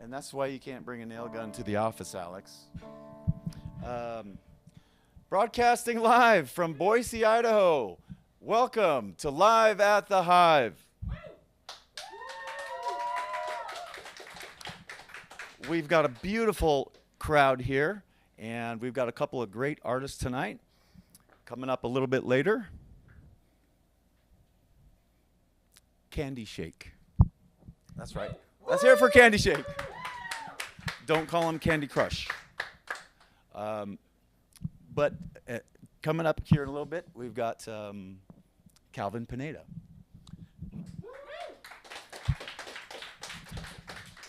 And that's why you can't bring a nail gun to the office, Alex. Broadcasting live from Boise, Idaho. Welcome to Live at the Hive. We've got a beautiful crowd here, and we've got a couple of great artists tonight. Coming up a little bit later, Candy Shake. That's right. Let's hear it for Candy Shake. Don't call him Candy Crush. But coming up here in a little bit, we've got Calvin PINEDA.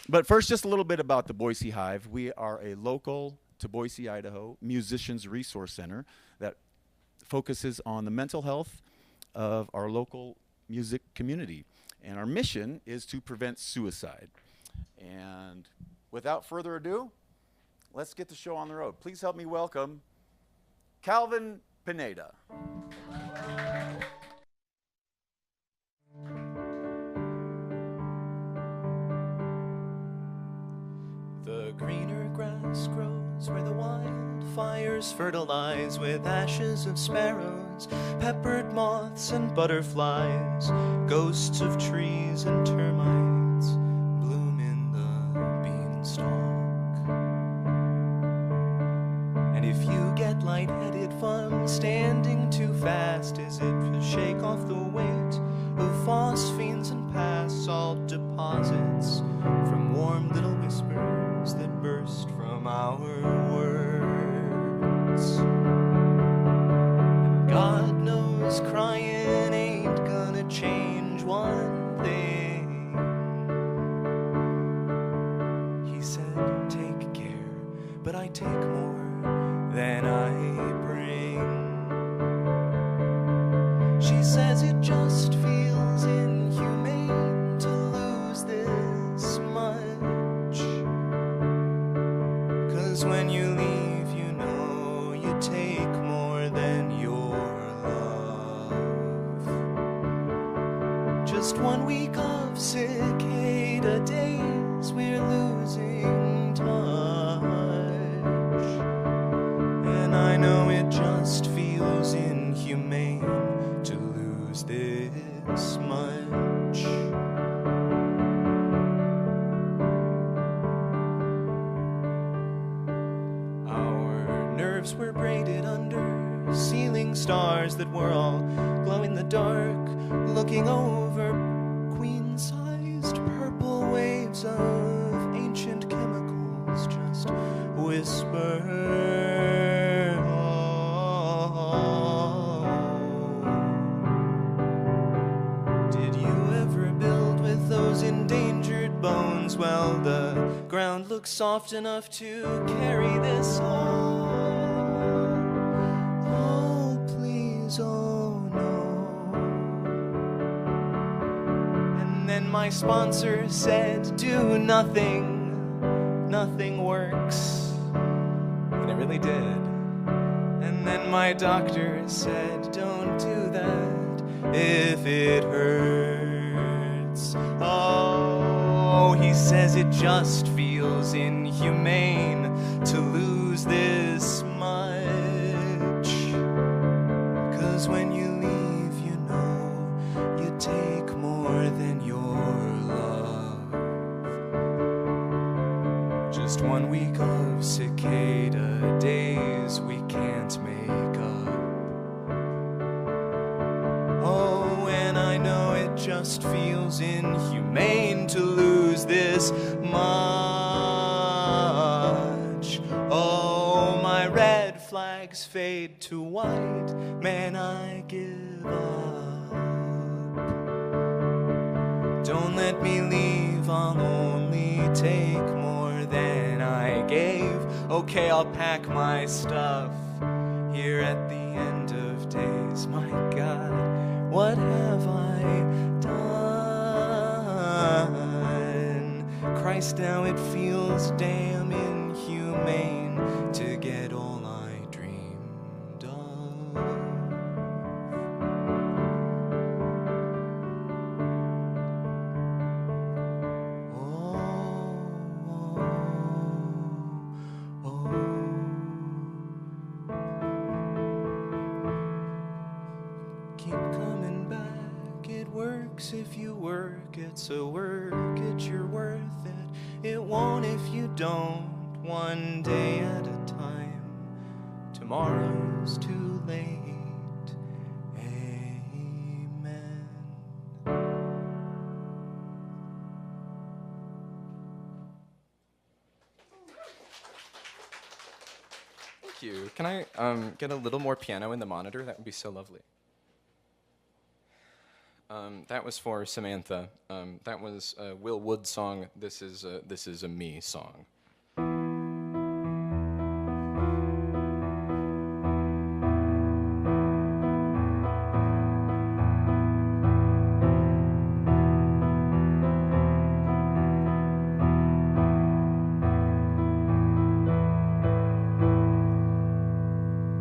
But first, just a little bit about the Boise Hive. We are a local to Boise, Idaho musicians resource center that focuses on the mental health of our local music community. And our mission is to prevent suicide. And without further ado, let's get the show on the road. Please help me welcome Calvin PINEDA. The greener grass grows where the wildfires fertilize with ashes of sparrows, peppered moths and butterflies, ghosts of trees and termites bloom in the beanstalk. And if you get lightheaded from standing too fast, is it to shake off the weight of phosphenes and past salt deposits from warm little whispers that burst from our words? And God knows crying ain't gonna change one thing. He said, take care, but I take more than I bring. She says it just feels inhumane to lose this much, 'cause when you leave, you know you take more than your love. Just 1 week of cicada days, we're losing touch, and I know it just feels inhumane to lose this much. Our nerves were braided under ceiling stars that were all glow in the dark, looking over queen-sized purple waves of ancient chemicals, just whisper. Endangered bones? Well, the ground looks soft enough to carry this on. Oh, please, oh no. And then my sponsor said, do nothing, nothing works. And it really did. And then my doctor said, don't do that if it hurts. Oh, he says it just feels inhumane to lose this much, 'cause when you leave, you know you take more than your love. Just 1 week of cicada days we can't make up. Oh, and I know inhumane to lose this much. Oh, my red flags fade to white, man, I give up. Don't let me leave, I'll only take more than I gave. Okay, I'll pack my stuff here at the end of days. My God, what have I done? Christ, now it feels damn inhumane to get all I dreamed of. Keep coming back, it works if you work it, so work it, you're worth it. It won't if you don't, one day at a time. Tomorrow's too late, amen. Thank you. Can I get a little more piano in the monitor? That would be so lovely. That was for Samantha. That was a Will Wood song. This is a me song.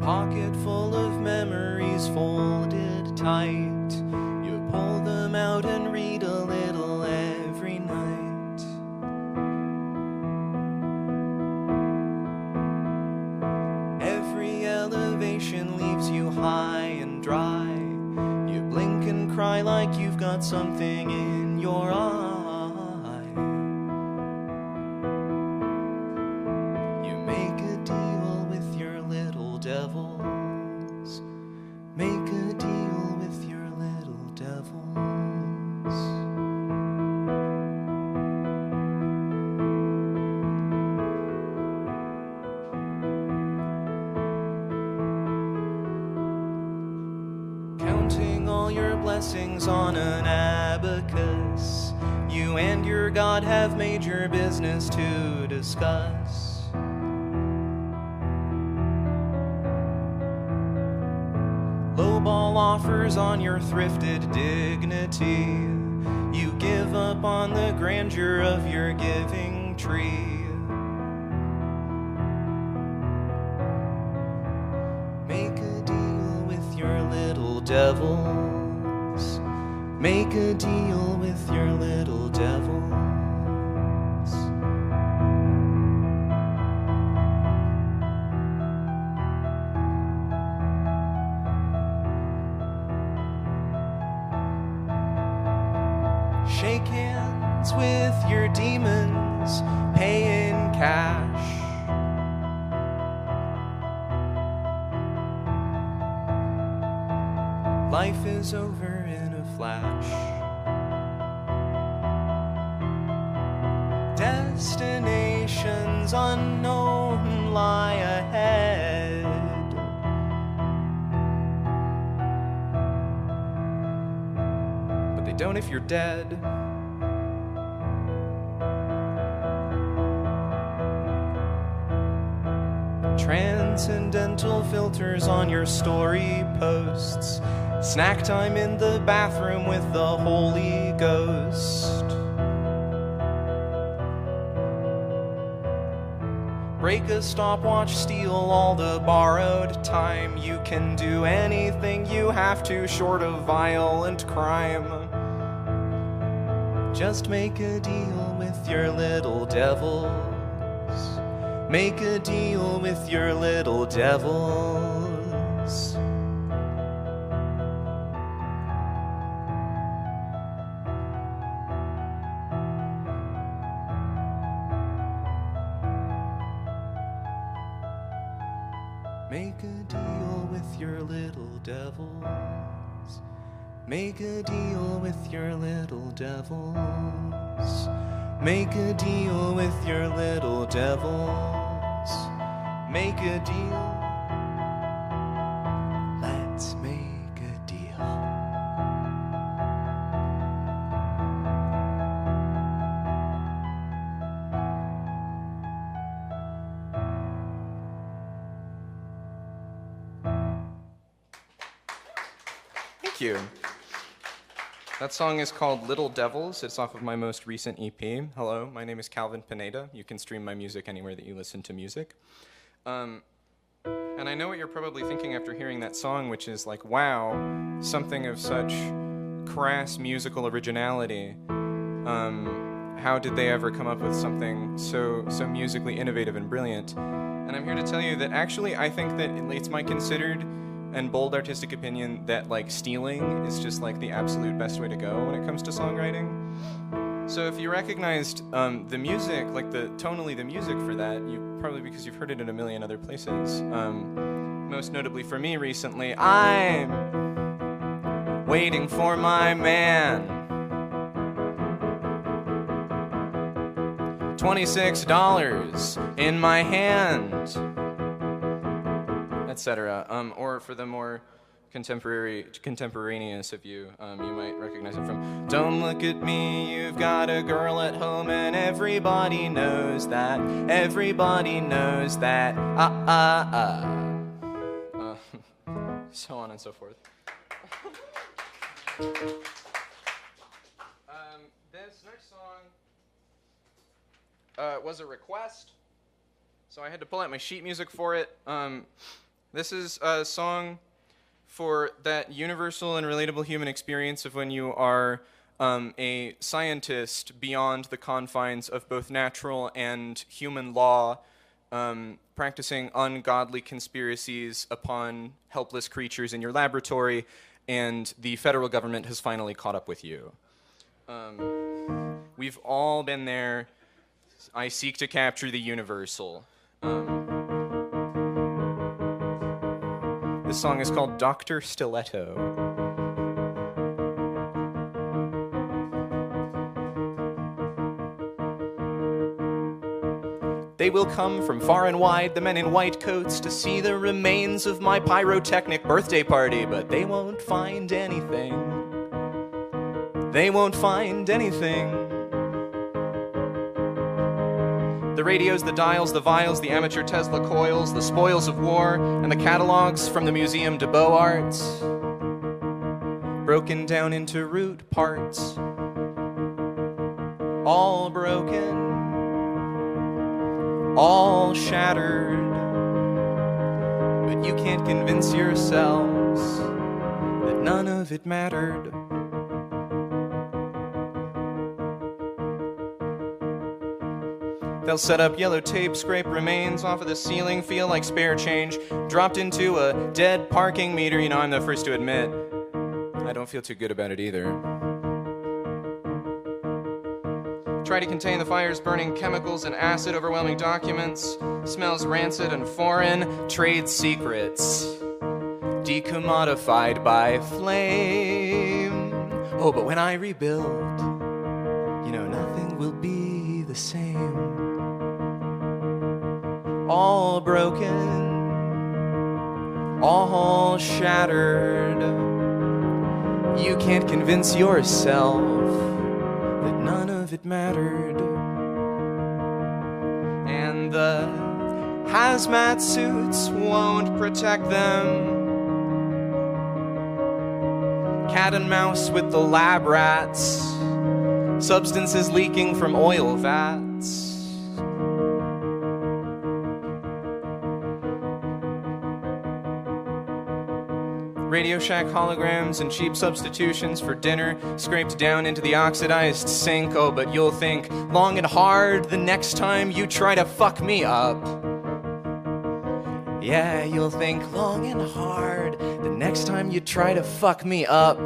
Pocket full of memories folded tight. Pull them out and read a little every night. Every elevation leaves you high and dry. You blink and cry like you've got something in your eye. You make a deal with your little devils. Make a deal with your little devils. Counting all your blessings on an abacus, you and your God have major business to discuss. Lowball offers on your thrifted dignity. You give up on the grandeur of your giving tree. Make a deal with your little devils. Make a deal with your little devils. Shake hands with your demons, pay in cash. Life is over in a flash. Destinations unknown lie ahead. But they don't if you're dead. Transcendental filters on your story posts. Snack time in the bathroom with the Holy Ghost. Break a stopwatch, steal all the borrowed time. You can do anything you have to short of violent crime. Just make a deal with your little devils. Make a deal with your little devils. Make a deal with your little devils. Make a deal with your little devils. Make a deal with your little devils. Make a deal. Let's make a deal. Thank you. That song is called Little Devils. It's off of my most recent EP. Hello, my name is Calvin PINEDA. You can stream my music anywhere that you listen to music. And I know what you're probably thinking after hearing that song, which is like, wow, something of such crass musical originality. How did they ever come up with something so musically innovative and brilliant? And I'm here to tell you that actually I think that it's my considered and bold artistic opinion that like stealing is just like the absolute best way to go when it comes to songwriting. So if you recognized the music, like tonally the music for that, probably because you've heard it in a million other places. Most notably for me recently, I'm waiting for my man. $26 in my hand. Etc. Or for the more contemporaneous of you, you might recognize it from "Don't look at me, you've got a girl at home, and everybody knows that. Everybody knows that. So on and so forth. This next song was a request, so I had to pull out my sheet music for it. This is a song for that universal and relatable human experience of when you are a scientist beyond the confines of both natural and human law, practicing ungodly conspiracies upon helpless creatures in your laboratory, and the federal government has finally caught up with you. We've all been there. I seek to capture the universal. This song is called Dr. Stiletto. They will come from far and wide, the men in white coats, to see the remains of my pyrotechnic birthday party, but they won't find anything. They won't find anything. The radios, the dials, the vials, the amateur Tesla coils, the spoils of war, and the catalogs from the Museum de Beaux Arts, broken down into root parts, all broken, all shattered, but you can't convince yourselves that none of it mattered. They'll set up yellow tape, scrape remains off of the ceiling, feel like spare change dropped into a dead parking meter. You know, I'm the first to admit, I don't feel too good about it either. Try to contain the fires, burning chemicals and acid, overwhelming documents, smells rancid and foreign, trade secrets, decommodified by flame. Oh, but when I rebuild, you know, nothing will be the same. All broken, all shattered. You can't convince yourself that none of it mattered. And the hazmat suits won't protect them. Cat and mouse with the lab rats, substances leaking from oil vats. Radio Shack holograms and cheap substitutions for dinner scraped down into the oxidized sink. Oh, but you'll think long and hard the next time you try to fuck me up. Yeah, you'll think long and hard the next time you try to fuck me up.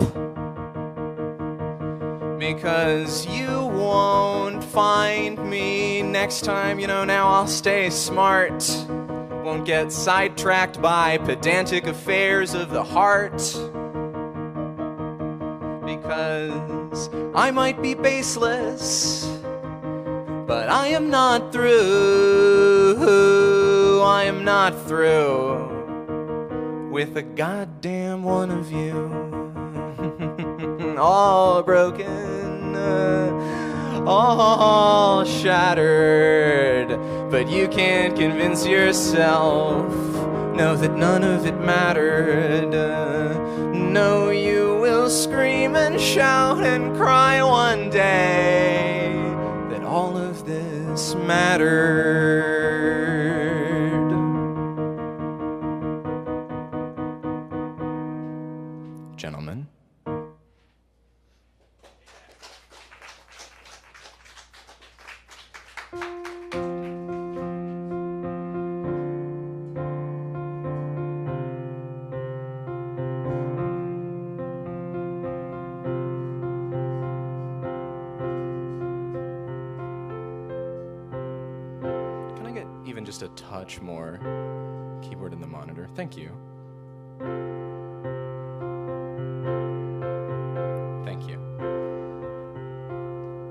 Because you won't find me next time, you know, now I'll stay smart. Won't get sidetracked by pedantic affairs of the heart. 'cause I might be baseless, but I am not through. I am not through with a goddamn one of you. All broken, all shattered, but you can't convince yourself, no, that none of it mattered. No, you will scream and shout and cry one day that all of this mattered. Gentlemen. Can I get even just a touch more keyboard in the monitor? Thank you. Thank you.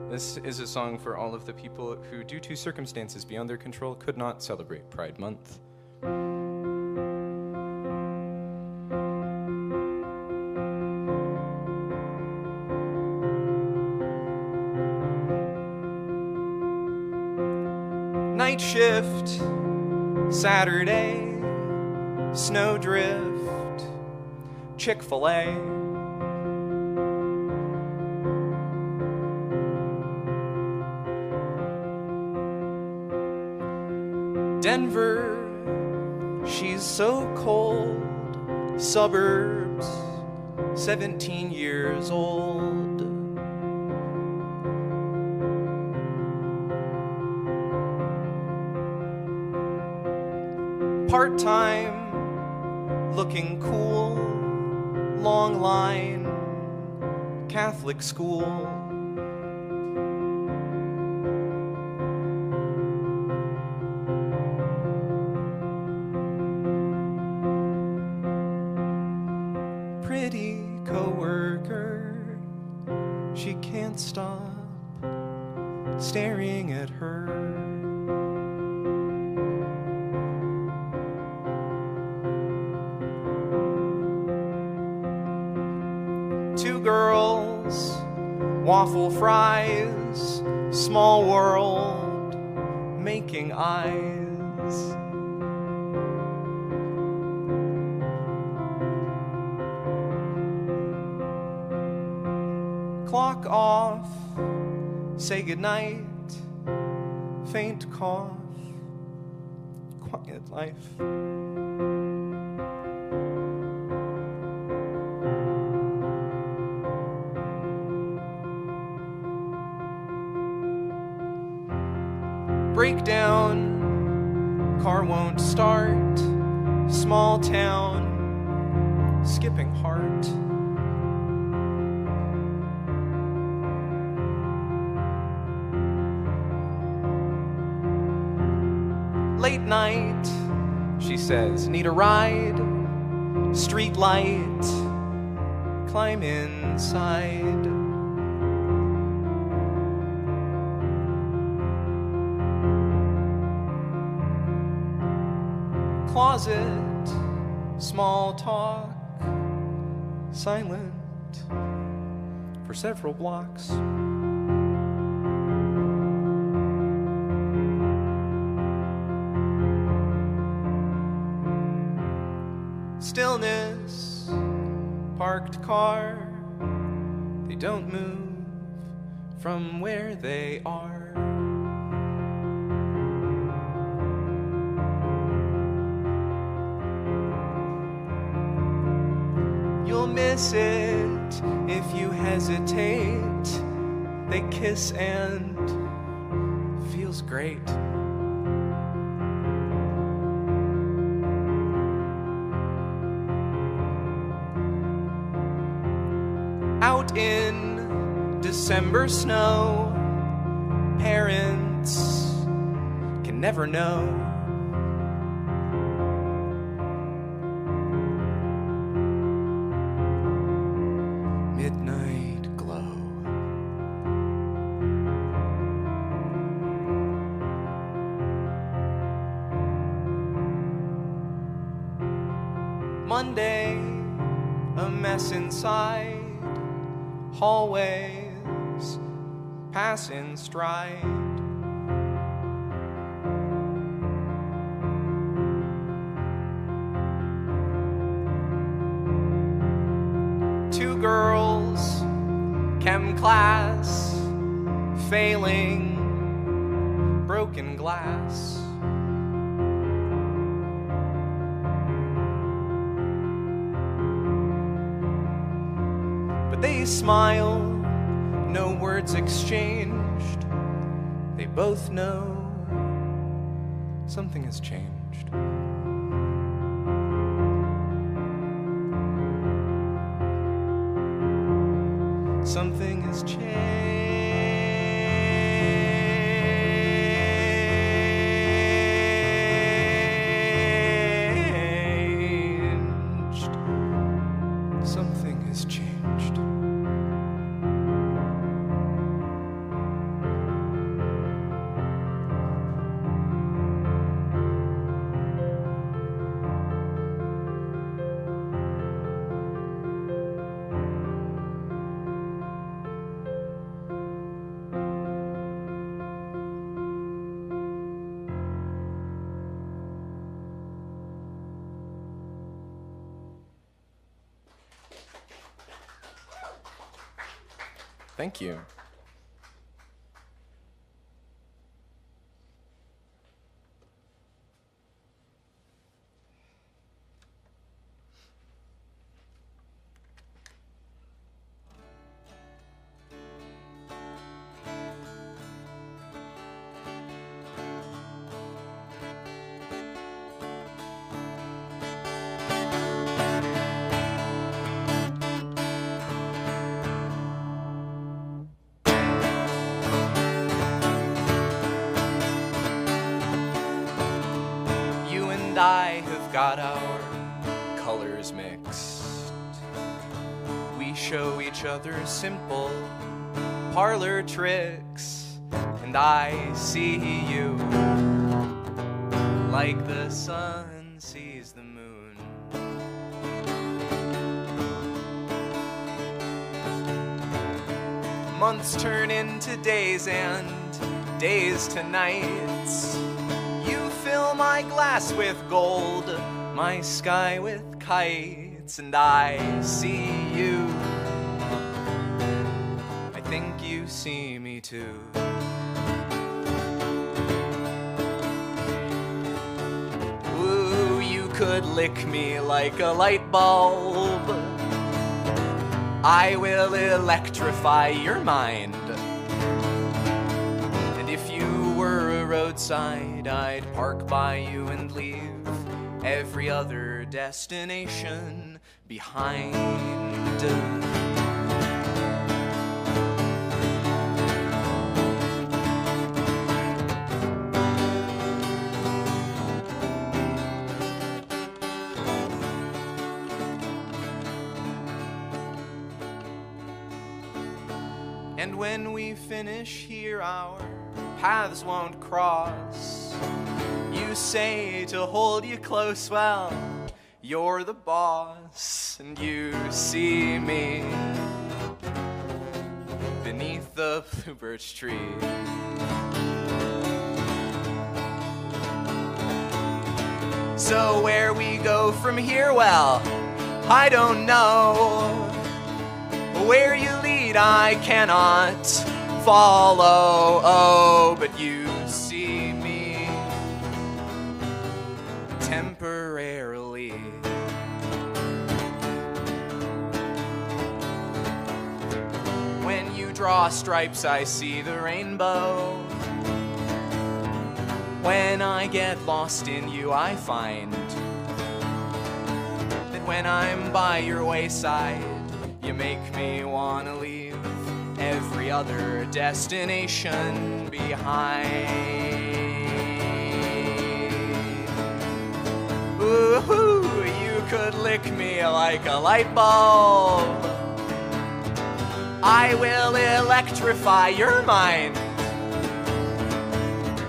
This is a song for all of the people who, due to circumstances beyond their control, could not celebrate Pride Month. Night shift, Saturday, snowdrift, Chick-fil-A. Denver, she's so cold. Suburbs, 17 years old. Part-time, looking cool, long line, Catholic school. Pretty coworker, she can't stop staring at her. Two girls, waffle fries, small world, making eyes. Clock off, say goodnight, faint cough, quiet life. Breakdown, car won't start, small town, skipping heart. Late night, she says, need a ride, street light, climb inside. Closet, small talk, silent for several blocks. Stillness, parked car, they don't move from where they are. You'll miss it if you hesitate. They kiss and feels great. Out in December snow, parents can never know. Midnight one day, a mess inside, hallways pass in stride. Two girls, chem class, failing, broken glass. But they smile, no words exchanged. They both know something has changed. Something has changed. Something has changed. Thank you. And I have got our colors mixed. We show each other simple parlor tricks, and I see you like the sun sees the moon. Months turn into days and days to nights. You fill my glass with gold, my sky with kites, and I see you. I think you see me too. Ooh, you could lick me like a light bulb. I will electrify your mind. And if you were a roadside, I'd park by you and leave every other destination behind. And when we finish here, our paths won't cross. You say to hold you close, well, you're the boss. And you see me beneath the blue birch tree. So where we go from here, well, I don't know. Where you lead, I cannot follow. Oh, but you see me temporarily. When you draw stripes, I see the rainbow. When I get lost in you, I find that when I'm by your wayside, you make me wanna leave every other destination behind. Ooh, you could lick me like a light bulb. I will electrify your mind.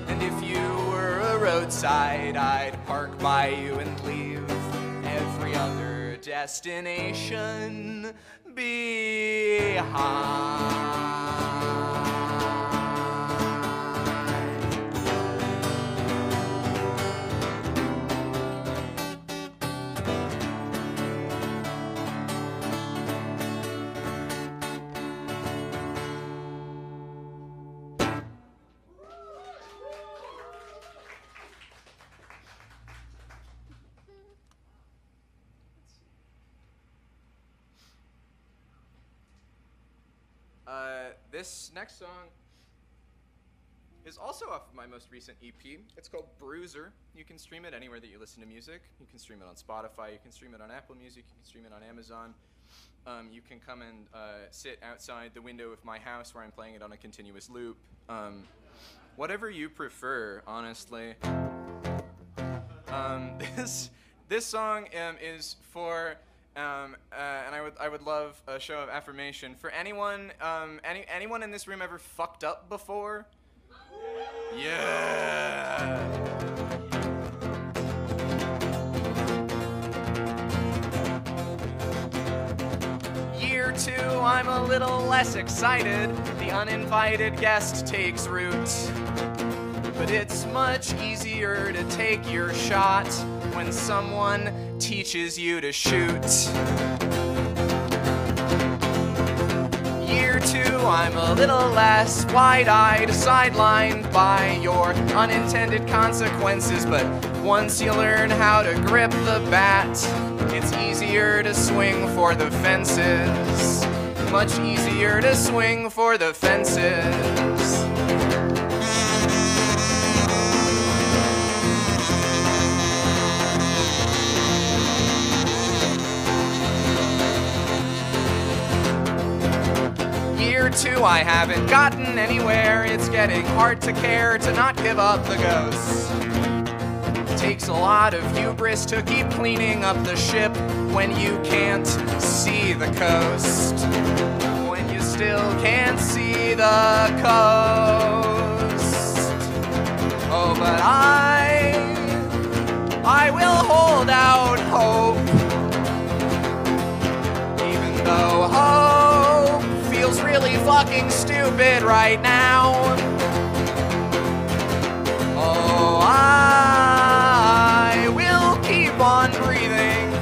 And if you were a roadside, I'd park by you and leave every other destination behind. This next song is also off of my most recent EP. It's called Bruiser. You can stream it anywhere that you listen to music. You can stream it on Spotify. You can stream it on Apple Music. You can stream it on Amazon. You can come and sit outside the window of my house where I'm playing it on a continuous loop. Whatever you prefer, honestly. This song is for... and I would love a show of affirmation for anyone. Anyone in this room ever fucked up before? Yeah. Year 2, I'm a little less excited. The uninvited guest takes root. But it's much easier to take your shot when someone teaches you to shoot. Year 2, I'm a little less wide-eyed, sidelined by your unintended consequences. But once you learn how to grip the bat, it's easier to swing for the fences. Much easier to swing for the fences. Year 2, I haven't gotten anywhere. It's getting hard to care, to not give up the ghost. Takes a lot of hubris to keep cleaning up the ship when you can't see the coast. When you still can't see the coast. Oh, but I will hold out hope. Even though hope feels really fucking stupid right now. Oh, I will keep on breathing.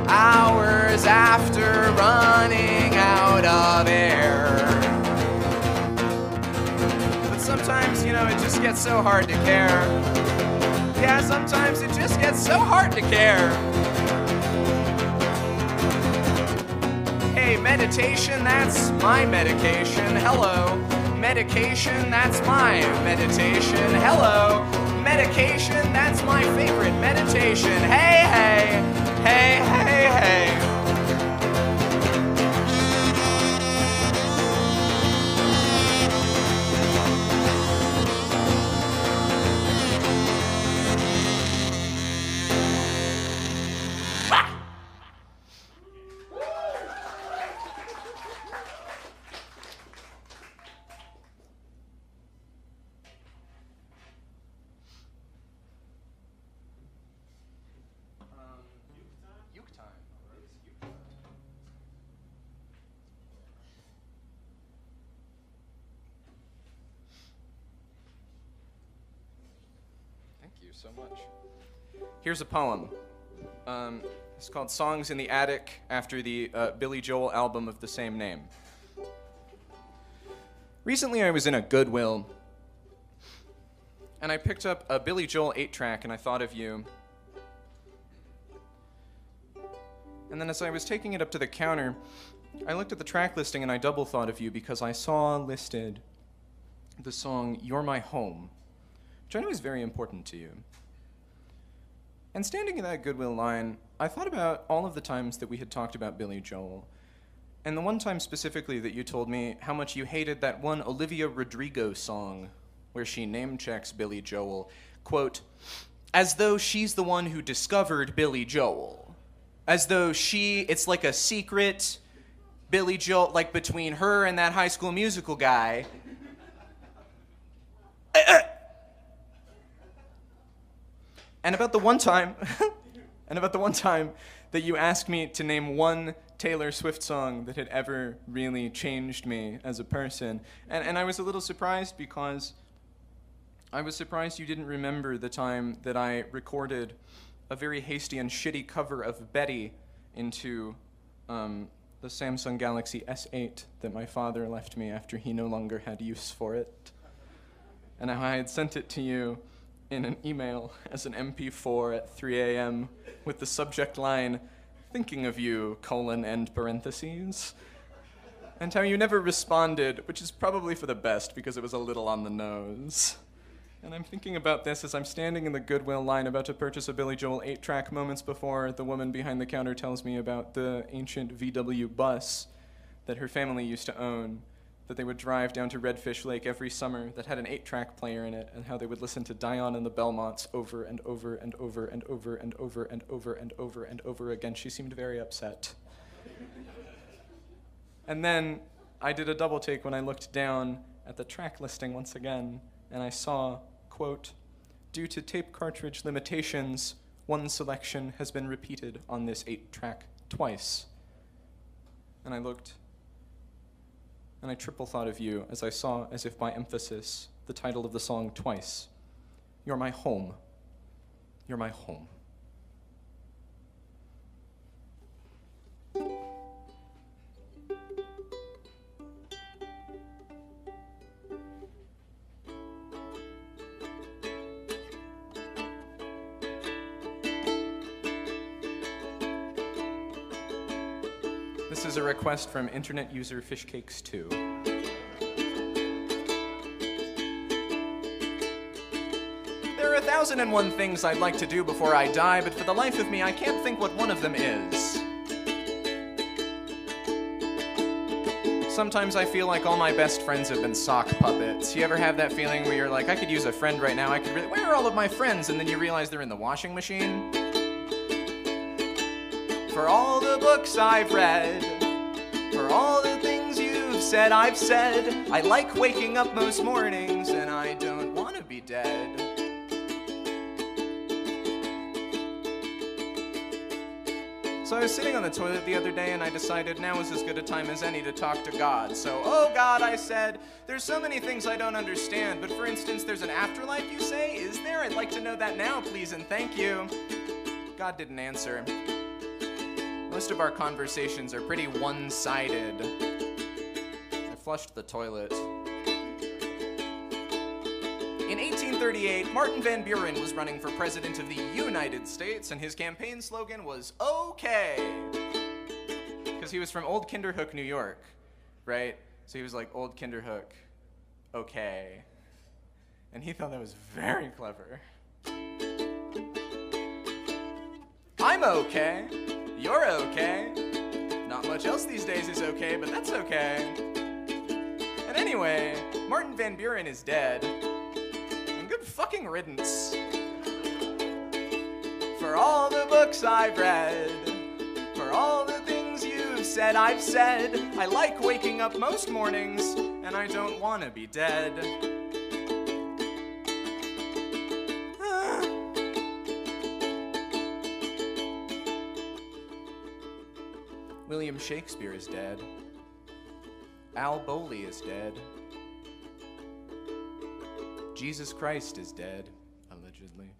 Hours after running out of air. But sometimes, you know, it just gets so hard to care. Yeah, sometimes it just gets so hard to care. Hey, meditation, that's my medication. Hello. Medication, that's my meditation. Hello. Medication, that's my favorite meditation. Hey, hey. Hey, hey, hey. So much. Here's a poem. It's called Songs in the Attic, after the Billy Joel album of the same name. Recently I was in a Goodwill, and I picked up a Billy Joel 8-track, and I thought of you. And then as I was taking it up to the counter, I looked at the track listing and I double thought of you because I saw listed the song You're My Home, which I know is very important to you. And standing in that Goodwill line, I thought about all of the times that we had talked about Billy Joel, and the one time specifically that you told me how much you hated that one Olivia Rodrigo song where she name-checks Billy Joel, quote, as though she's the one who discovered Billy Joel. As though it's like a secret Billy Joel, like between her and that High School Musical guy. And about the one time And about the one time that you asked me to name one Taylor Swift song that had ever really changed me as a person. And I was a little surprised because I was surprised you didn't remember the time that I recorded a very hasty and shitty cover of Betty into the Samsung Galaxy S8 that my father left me after he no longer had use for it. And I had sent it to you in an email as an MP4 at 3 a.m. with the subject line, "Thinking of you, and parentheses." And how you never responded, which is probably for the best because it was a little on the nose. And I'm thinking about this as I'm standing in the Goodwill line about to purchase a Billy Joel 8-track moments before the woman behind the counter tells me about the ancient VW bus that her family used to own, that they would drive down to Redfish Lake every summer, that had an 8-track player in it, and how they would listen to Dion and the Belmonts over and over and over and over and over and over and over and over again. She seemed very upset. And then I did a double take when I looked down at the track listing once again, and I saw, quote, "Due to tape cartridge limitations, one selection has been repeated on this 8-track twice." And I looked, and I triple thought of you as I saw, as if by emphasis, the title of the song twice. "You're my home. You're my home." This is a request from internet user Fishcakes2. There are 1,001 things I'd like to do before I die, but for the life of me, I can't think what one of them is. Sometimes I feel like all my best friends have been sock puppets. You ever have that feeling where you're like, I could use a friend right now, where are all of my friends? And then you realize they're in the washing machine? For all the books I've read, for all the things you've said, I've said, I like waking up most mornings and I don't want to be dead. So I was sitting on the toilet the other day and I decided now is as good a time as any to talk to God. So, oh God, I said, there's so many things I don't understand, but for instance, there's an afterlife, you say? Is there? I'd like to know that now, please and thank you. God didn't answer. Most of our conversations are pretty one-sided. I flushed the toilet. In 1838, Martin Van Buren was running for president of the United States, and his campaign slogan was, "Okay." Because he was from Old Kinderhook, New York, right? So he was like, Old Kinderhook, okay. And he thought that was very clever. I'm okay. You're okay. Not much else these days is okay, but that's okay. And anyway, Martin Van Buren is dead. And good fucking riddance. For all the books I've read, for all the things you've said, I've said, I like waking up most mornings, and I don't want to be dead. William Shakespeare is dead. Al Bowley is dead. Jesus Christ is dead, allegedly.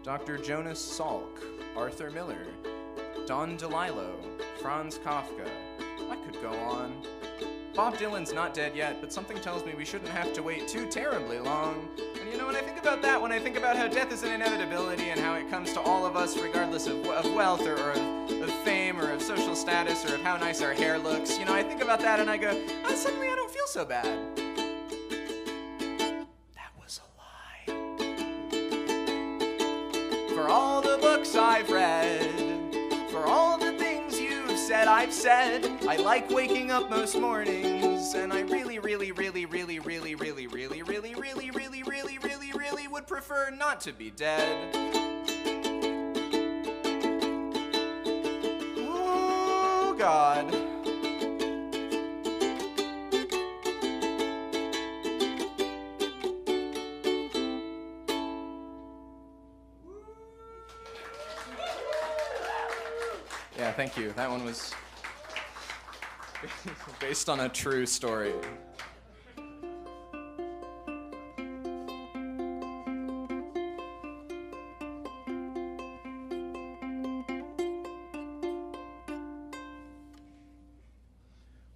Dr. Jonas Salk, Arthur Miller, Don DeLillo, Franz Kafka. I could go on. Bob Dylan's not dead yet, but something tells me we shouldn't have to wait too terribly long. And you know, when I think about that, when I think about how death is an inevitability and how it comes to all of us regardless of wealth or of fame or of social status or of how nice our hair looks, you know, I think about that and I go, oh, suddenly I don't feel so bad. That was a lie. For all the books I've read, for all the things you've said, I've said, I like waking up most mornings, and I really would prefer not to be dead. Oh, God. Yeah, thank you. That one was based on a true story.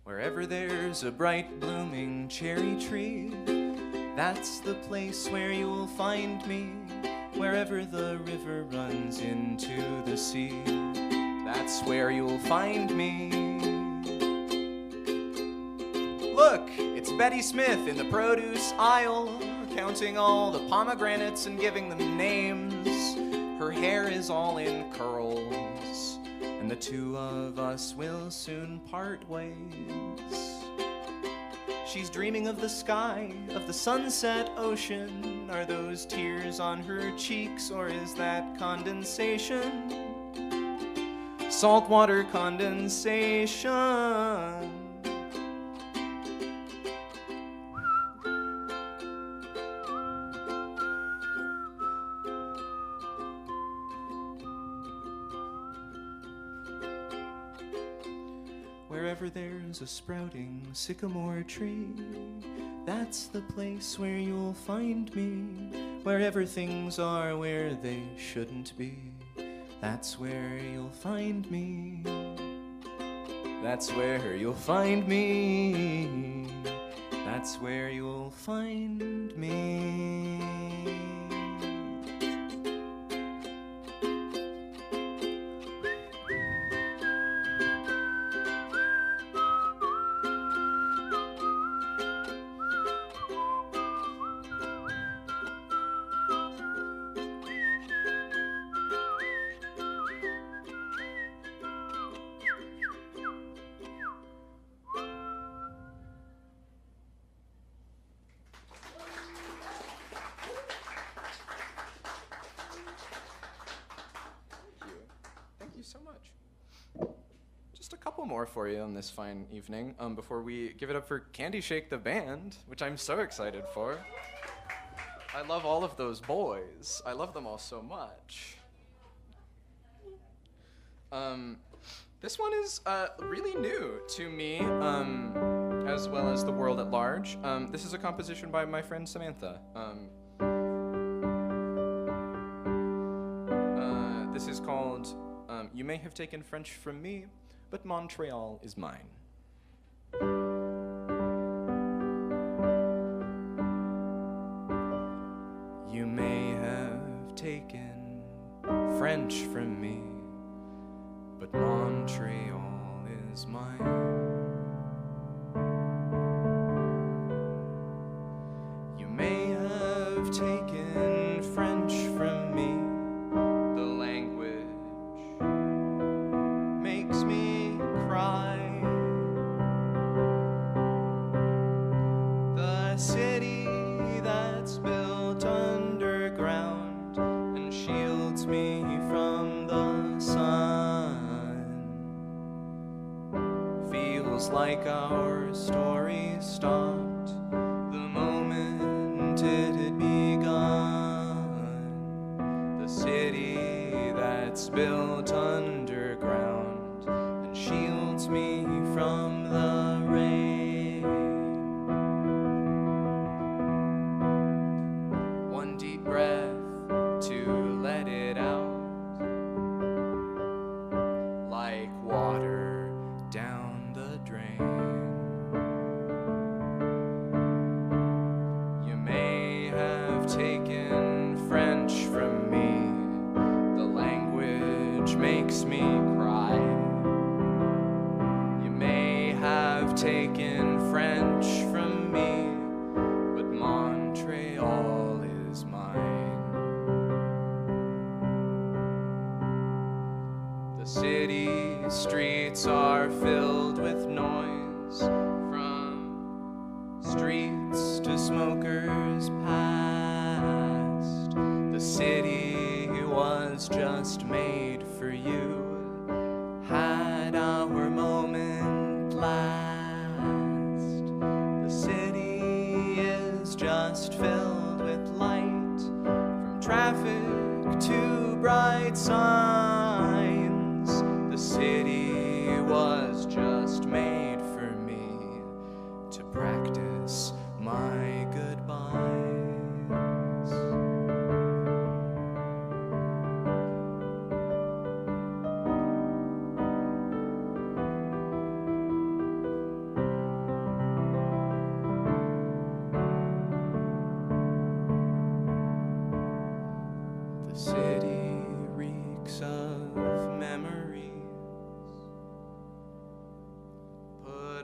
Wherever there's a bright blooming cherry tree, that's the place where you'll find me. Wherever the river runs into the sea, that's where you'll find me. Look, it's Betty Smith in the produce aisle, counting all the pomegranates and giving them names. Her hair is all in curls, and the two of us will soon part ways. She's dreaming of the sky, of the sunset ocean. Are those tears on her cheeks, or is that condensation? Saltwater condensation. Wherever there's a sprouting sycamore tree, that's the place where you'll find me. Wherever things are where they shouldn't be, that's where you'll find me. That's where you'll find me. That's where you'll find me. So much. Just a couple more for you on this fine evening before we give it up for Candy Shake the band, which I'm so excited for. I love all of those boys. I love them all so much. This one is really new to me, as well as the world at large. This is a composition by my friend Samantha. This is called You May Have Taken French from Me, but Montreal is mine. You may have taken French from me, but Montreal is mine. You may have taken French from me. The language makes me cry. The city that's built underground and shields me from the sun feels like our story stopped the moment it had begun. The city that's built underground and shields me from the rain. One deep breath to let it out, like water down the drain. You may have taken French from me. The language makes me cry. You may have taken French from me, but Montreal is mine. The city streets are filled with noise, from streets to smokers past. The city was just made for you. Had our moment last. The city is just filled with light, from traffic to bright signs. The city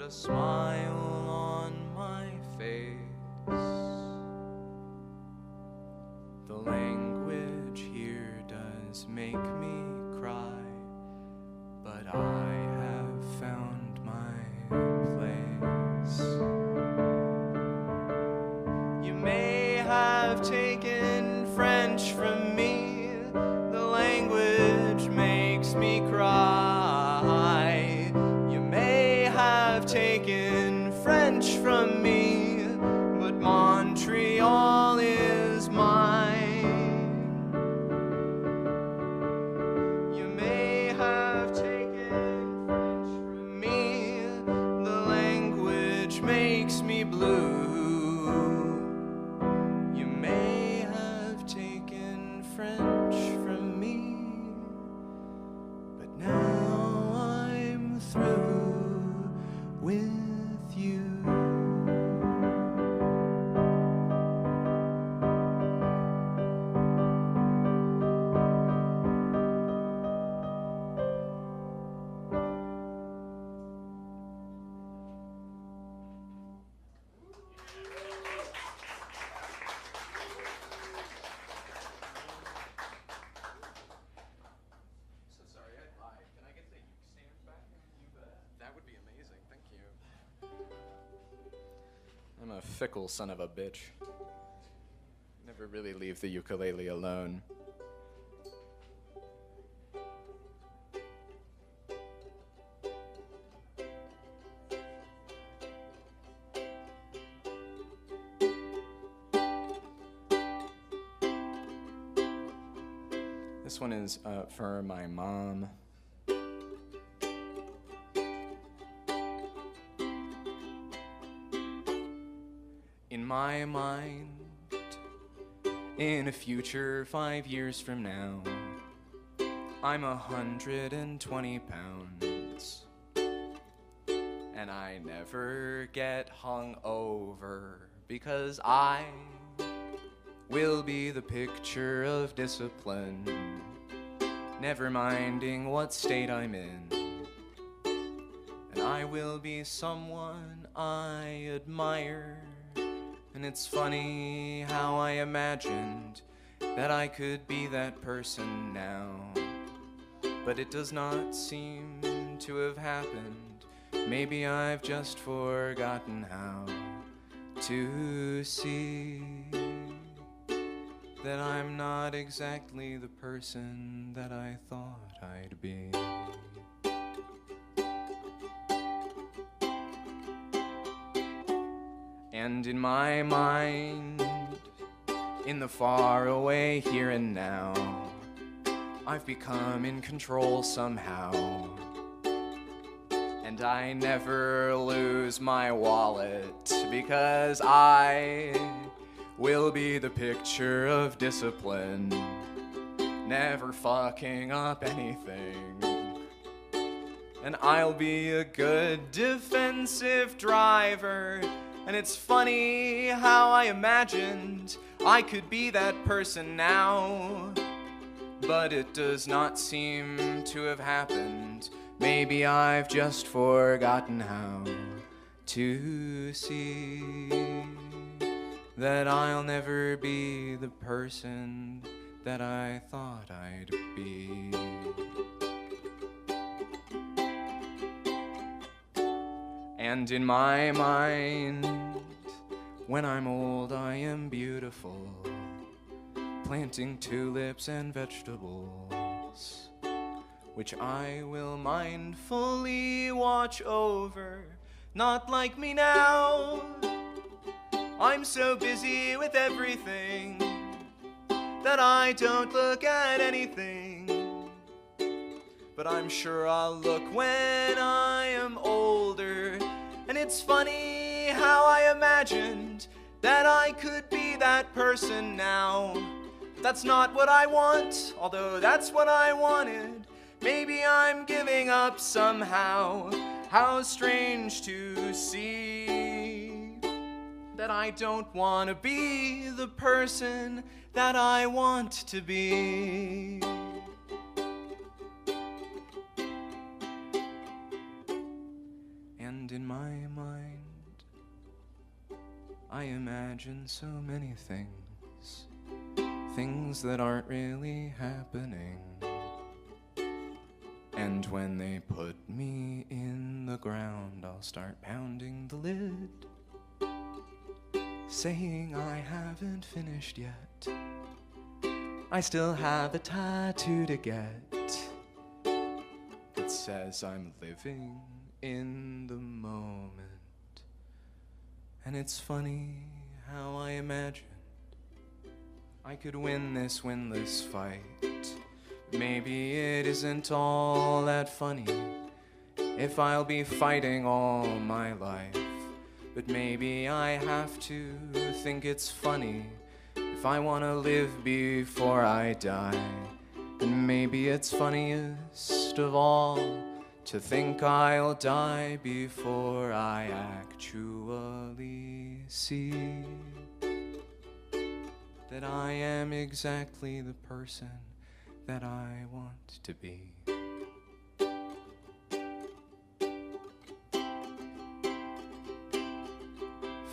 a smile on my face. The language here does make me cry, but I have found my place. You may have taken French from me, the language makes me cry. You may have taken French from me, but Montreal is mine. You may have taken French from me, the language makes me blue. You may have taken French from me, but now I'm through with you. So sorry, I lied. Can I get the uke stand back? You bet. That would be amazing. Thank you. I'm a fickle son of a bitch. Never really leave the ukulele alone. This one is for my mom. In my mind, in a future 5 years from now, I'm 120 pounds, and I never get hung over because I will be the picture of discipline, never minding what state I'm in. And I will be someone I admire. And it's funny how I imagined that I could be that person now, but it does not seem to have happened. Maybe I've just forgotten how to see that I'm not exactly the person that I thought I'd be. And in my mind, in the far away here and now, I've become in control somehow. And I never lose my wallet because I will be the picture of discipline, never fucking up anything. And I'll be a good defensive driver. And it's funny how I imagined I could be that person now, but it does not seem to have happened. Maybe I've just forgotten how to see that I'll never be the person that I thought I'd be. And in my mind, when I'm old, I am beautiful, planting tulips and vegetables, which I will mindfully watch over. Not like me now, I'm so busy with everything that I don't look at anything. But I'm sure I'll look when I am older. And it's funny how I imagined that I could be that person now. That's not what I want, although that's what I wanted. Maybe I'm giving up somehow. How strange to see that I don't want to be the person that I want to be. And in my mind, I imagine so many things, things that aren't really happening. And when they put me in the ground, I'll start pounding the lid, saying I haven't finished yet. I still have a tattoo to get. It says I'm living in the moment. And it's funny how I imagined I could win this winless fight. Maybe it isn't all that funny if I'll be fighting all my life. But maybe I have to think it's funny if I want to live before I die. And maybe it's funniest of all to think I'll die before I actually see that I am exactly the person that I want to be.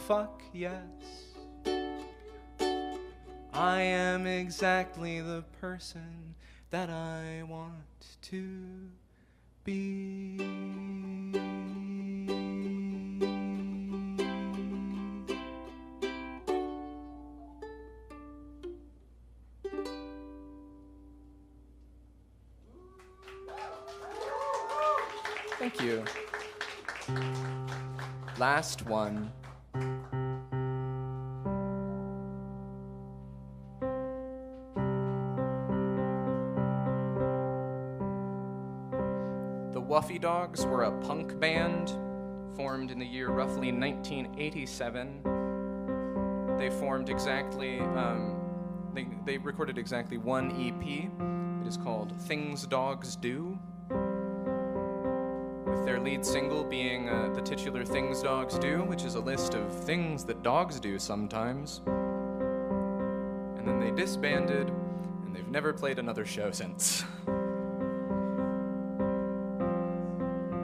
Fuck yes, I am exactly the person that I want to be. Thank you. Last one. The Wuffy Dogs were a punk band formed in the year roughly 1987. They formed exactly, they recorded exactly one EP. It is called Things Dogs Do, with their lead single being the titular Things Dogs Do, which is a list of things that dogs do sometimes. And then they disbanded, and they've never played another show since.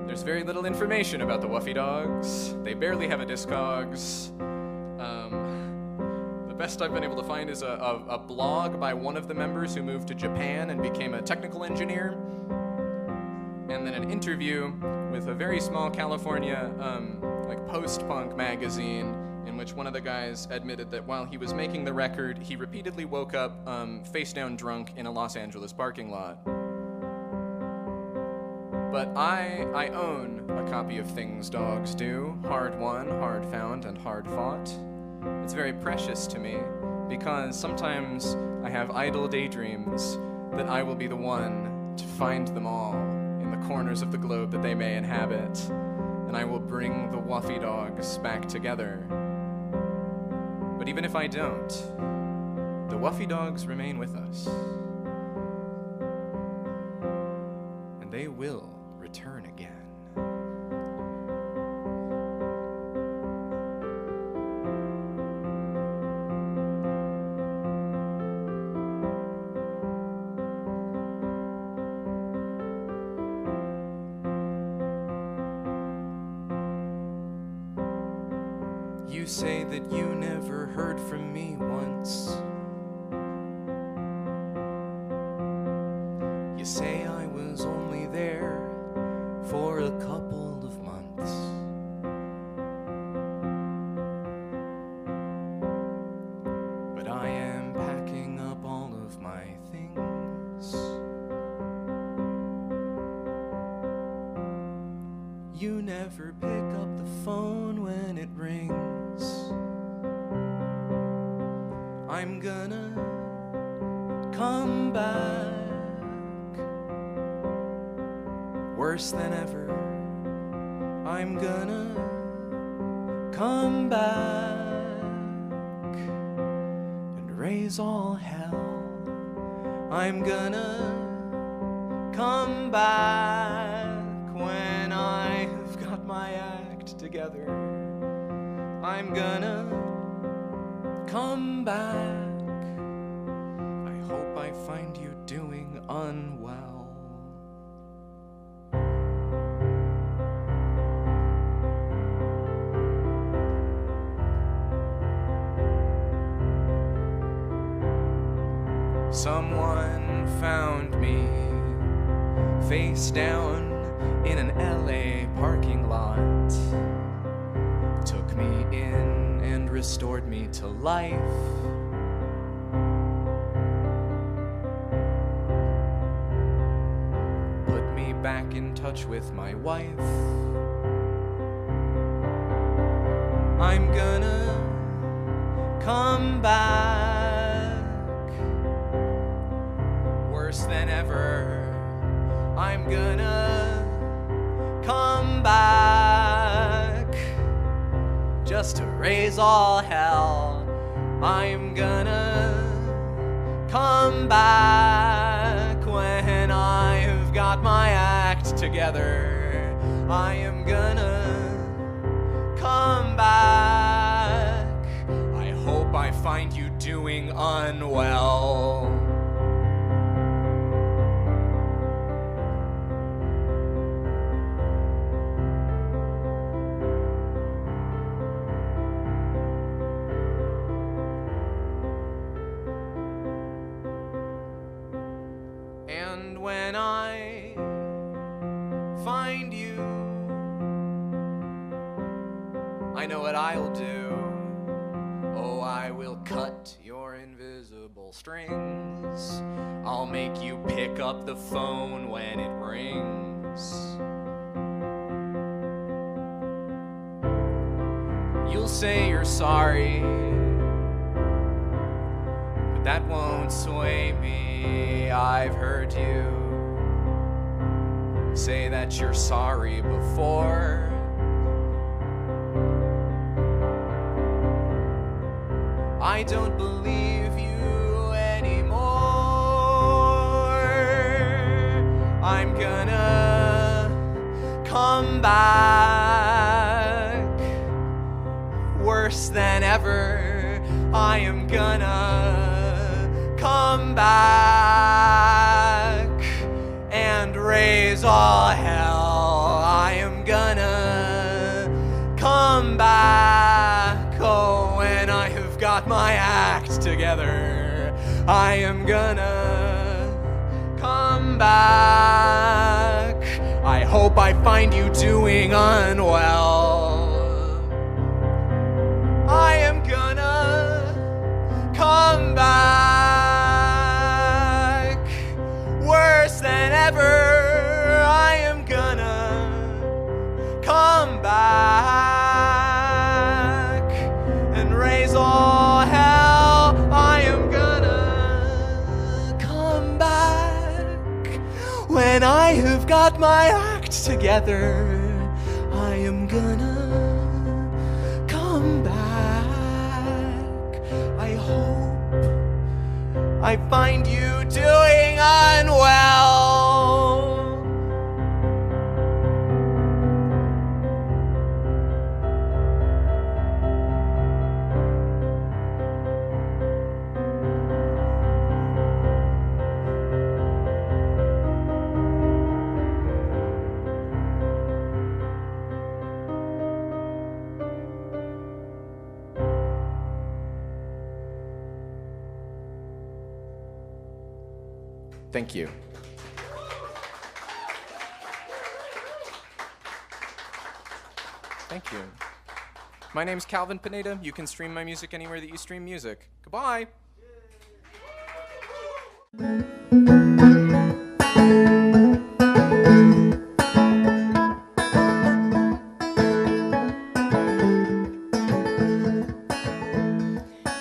There's very little information about the Wuffy Dogs. They barely have a Discogs. The best I've been able to find is a blog by one of the members who moved to Japan and became a technical engineer, and then an interview with a very small California like post-punk magazine in which one of the guys admitted that while he was making the record, he repeatedly woke up face down drunk in a Los Angeles parking lot. But I own a copy of Things Dogs Do, hard won, hard found, and hard fought. It's very precious to me because sometimes I have idle daydreams that I will be the one to find them all in the corners of the globe that they may inhabit, and I will bring the Wuffy Dogs back together. But even if I don't, the Wuffy Dogs remain with us. And they will return again. You say that you never heard from me once. You say I was only there for a couple of months. But I am packing up all of my things. You never pick up the phone when it rings. I'm gonna come back worse than ever. I'm gonna come back and raise all hell. I'm gonna come back when I have got my act together. I'm gonna come back. I hope I find you doing unwell. Someone found me face down in an LA parking lot, took me in and restored me to life. Put me back in touch with my wife. I'm gonna come back, worse than ever. I'm gonna come back, just to raise all hell. I'm gonna come back when I've got my act together. I am gonna come back. I hope I find you doing unwell. And when I find you, I know what I'll do. Oh, I will cut your invisible strings. I'll make you pick up the phone when it rings. You'll say you're sorry, but that won't sway me. I've heard you say that you're sorry before. I don't believe you anymore. I'm gonna come back, worse than ever. I am gonna come back and raise all hell. I am gonna come back. Oh, when I have got my act together, I am gonna come back. I hope I find you doing unwell. I am gonna come back, worse than ever. I am gonna come back and raise all hell. I am gonna come back when I have got my act together. I am gonna come back. I hope I find you doing unwell. Thank you. Thank you. My name's Calvin Pineda. You can stream my music anywhere that you stream music. Goodbye.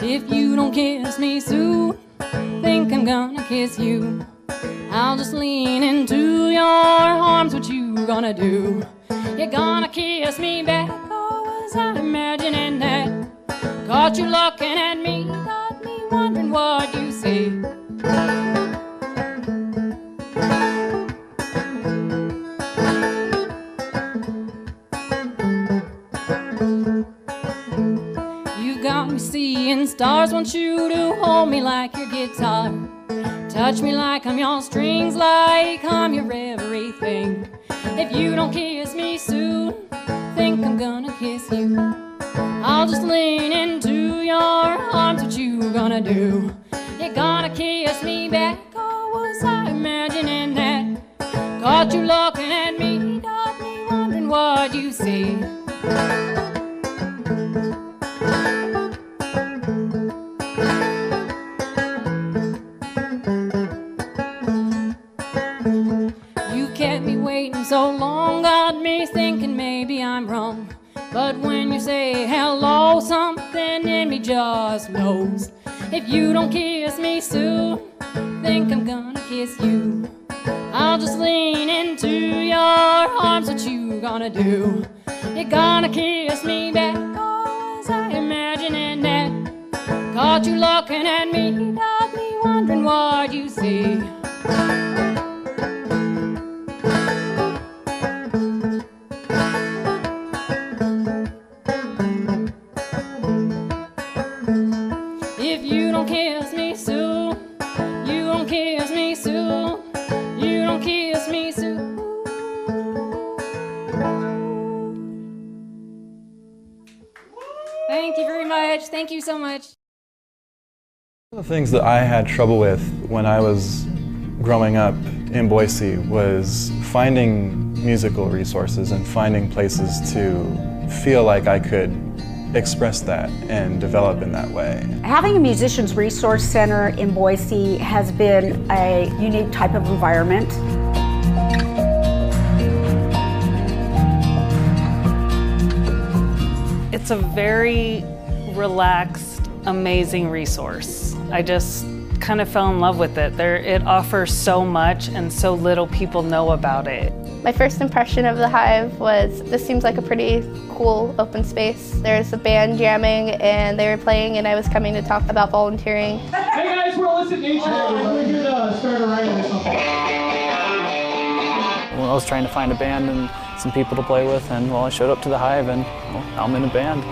If you don't kiss me soon, think I'm gonna kiss you. I'll just lean into your arms. What you gonna do? You're gonna kiss me back, or was I imagining that? Caught you looking at me, got me wondering what you say. You got me seeing stars, want you to hold me like your guitar. Touch me like I'm your strings, like I'm your everything. If you don't kiss me soon, think I'm gonna kiss you. I'll just lean into your arms. What you gonna do? You're gonna kiss me back, or was I imagining that? Caught you looking at me, got me wondering what you see. You kept me waiting so long, got me thinking maybe I'm wrong. But when you say hello, something in me just knows. If you don't kiss me soon, think I'm gonna kiss you. I'll just lean into your arms, what you gonna do? You're gonna kiss me back, or was I imagining that? Caught you looking at me, got me wondering what you see. If you don't kiss me soon, you don't kiss me soon, you don't kiss me soon. Thank you very much. Thank you so much. One of the things that I had trouble with when I was growing up in Boise was finding musical resources and finding places to feel like I could express that and develop in that way. Having a musician's resource center in Boise has been a unique type of environment. It's a very relaxed, amazing resource. I just kind of fell in love with it. It offers so much and so little people know about it. My first impression of the Hive was, this seems like a pretty cool open space. There's a band jamming and they were playing and I was coming to talk about volunteering. Hey guys, we're Illicit Nature. We're here to start a writing or something. Well, I was trying to find a band and some people to play with, and well, I showed up to the Hive and well, now I'm in a band.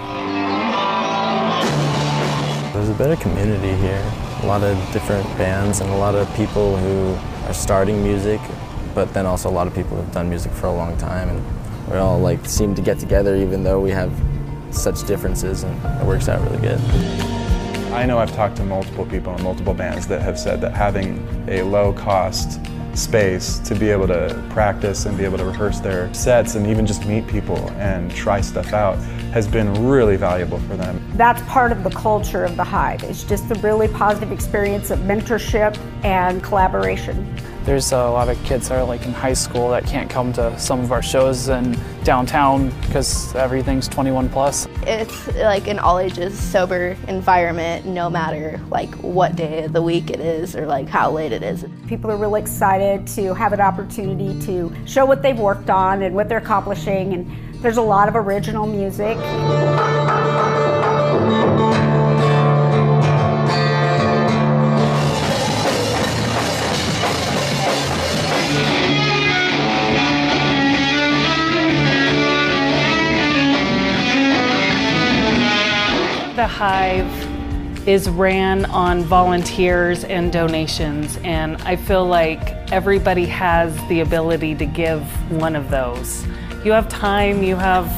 There's a better community here. A lot of different bands and a lot of people who are starting music, but then also a lot of people who have done music for a long time, and we all like seem to get together even though we have such differences, and it works out really good. I know I've talked to multiple people in multiple bands that have said that having a low-cost space to be able to practice and be able to rehearse their sets and even just meet people and try stuff out has been really valuable for them. That's part of the culture of the Hive. It's just a really positive experience of mentorship and collaboration. There's a lot of kids that are like in high school that can't come to some of our shows in downtown because everything's 21 plus. It's like an all ages sober environment, no matter like what day of the week it is or like how late it is. People are really excited to have an opportunity to show what they've worked on and what they're accomplishing, and there's a lot of original music. The Hive is ran on volunteers and donations, and I feel like everybody has the ability to give one of those. You have time, you have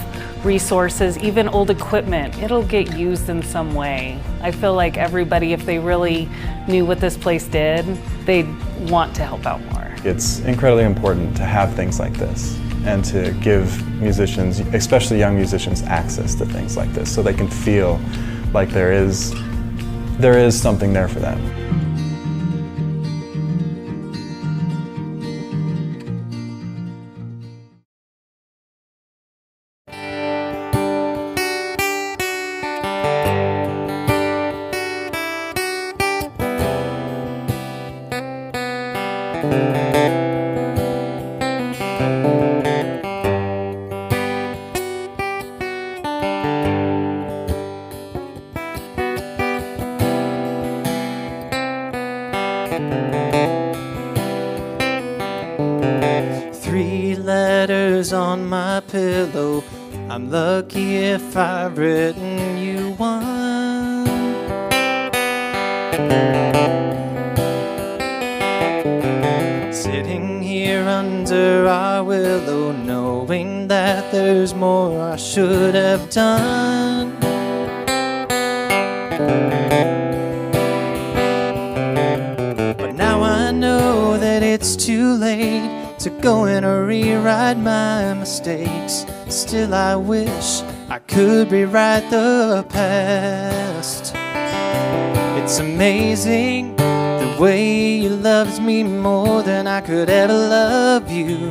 resources, even old equipment, it'll get used in some way. I feel like everybody, if they really knew what this place did, they'd want to help out more. It's incredibly important to have things like this and to give musicians, especially young musicians, access to things like this so they can feel like there is something there for them. Three letters on my pillow. I'm lucky if I've written you one. Sitting here under our willow, knowing that there's more I should have done. it's too late to go and rewrite my mistakes. Still I wish I could rewrite the past. It's amazing the way you loved me more than I could ever love you.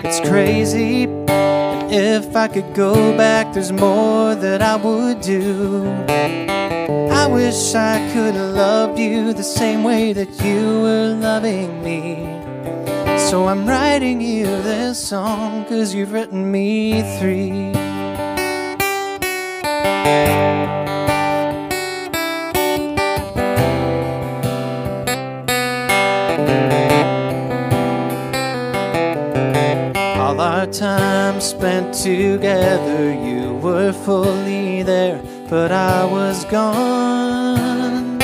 It's crazy, and if I could go back, there's more that I would do. I wish I could have loved you the same way that you were loving me. So I'm writing you this song 'cause you've written me 3. All our time spent together, you were fully there, but I was gone.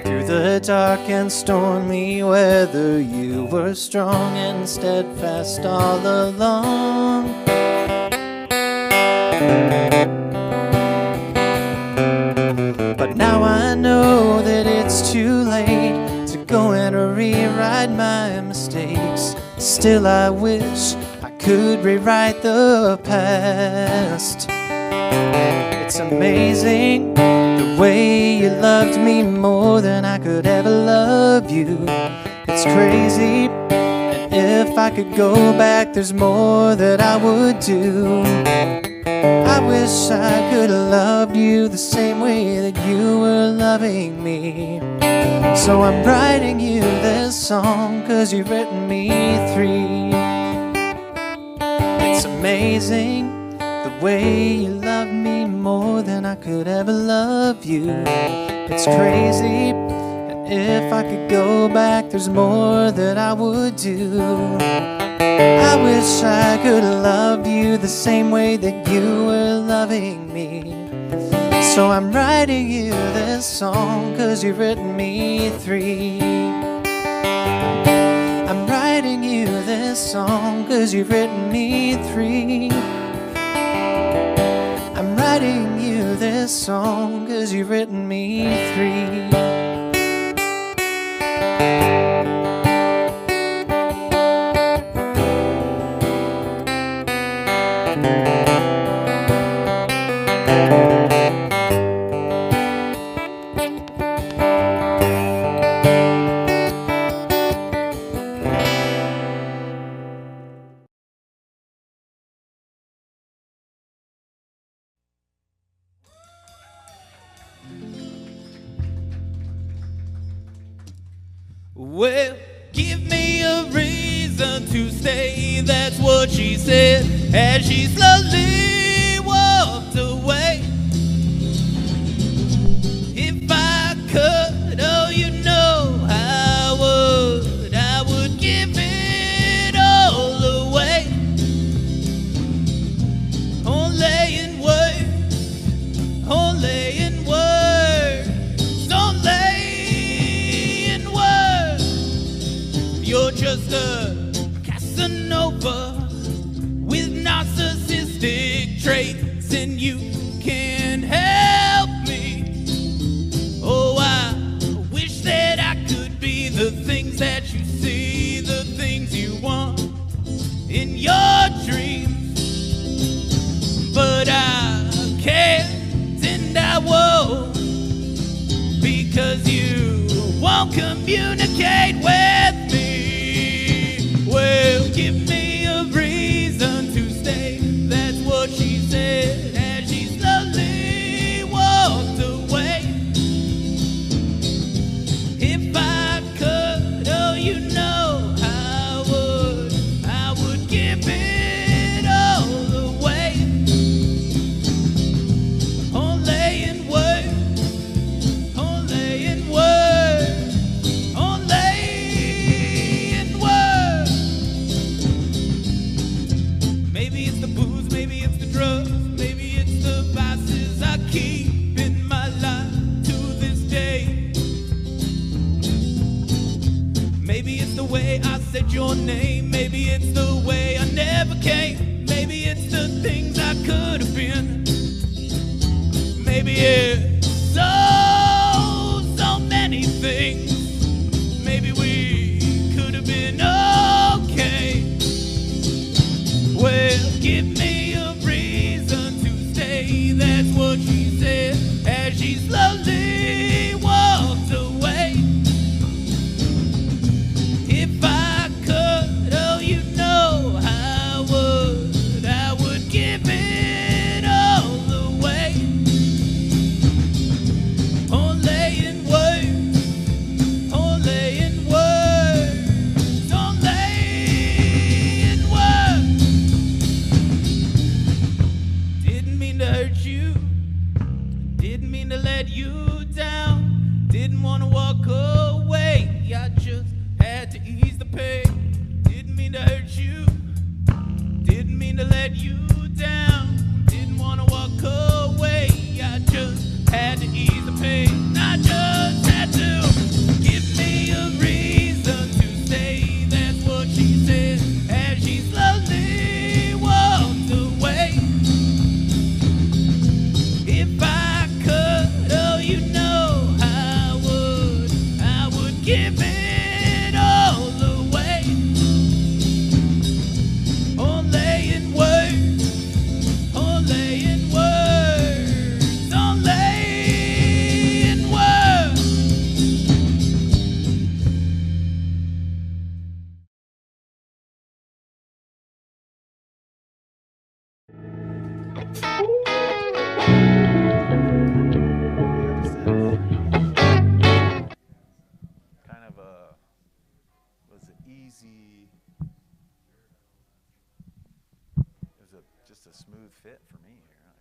Through the dark and stormy weather, you were strong and steadfast all along. But now I know that it's too late to go and rewrite my mistakes. Still I wish I could rewrite the past. It's amazing the way you loved me more than I could ever love you. It's crazy, and if I could go back, there's more that I would do. I wish I could have loved you the same way that you were loving me. So I'm writing you this song 'cause you've written me 3. It's amazing the way you love me more than I could ever love you. It's crazy, and if I could go back, there's more that I would do. I wish I could have loved you the same way that you were loving me. So I'm writing you this song 'cause you've written me 3. I'm writing you this song 'cause you've written me 3. I'm writing you this song 'cause you've written me 3. Well, give me a reason to stay, that's what she said as she slowly walked away. If I could, oh you know I would give it all away. Only in words, only in words, only in words. You're just a Casanova with narcissistic traits, and you can't help me. Oh, I wish that I could be the things that you see, the things you want in your dreams. But I can't and I won't, because you won't communicate with me. Well, give me a reason to stay, that's what she said as she slowly walked away. If I could, oh you know I would give it all away. Only in words, only in words, only in words. Maybe it's the booze, maybe it's the drugs, maybe it's the vices I keep in my life to this day. Maybe it's the way I said your name, maybe it's the way I never came, maybe it's the things I could have been. Maybe it's so Give me a reason to stay, that's what she said as she slowly walked away. If I could, oh, you know I would give it all away. Only in words, only in words, only in words. Didn't mean to hurt you, didn't mean to let you down, didn't want to walk away, I just had to ease the pain. Didn't mean to hurt you, didn't mean to let you down, didn't want to walk away, I just had to ease the pain. I just had to. Give me a reason to stay, that's what she said as she slowly walked away. If I could, oh, you know I would give it all away. Only in words, only in words, only in words. Kind of a, was it easy? It was just a smooth fit for me here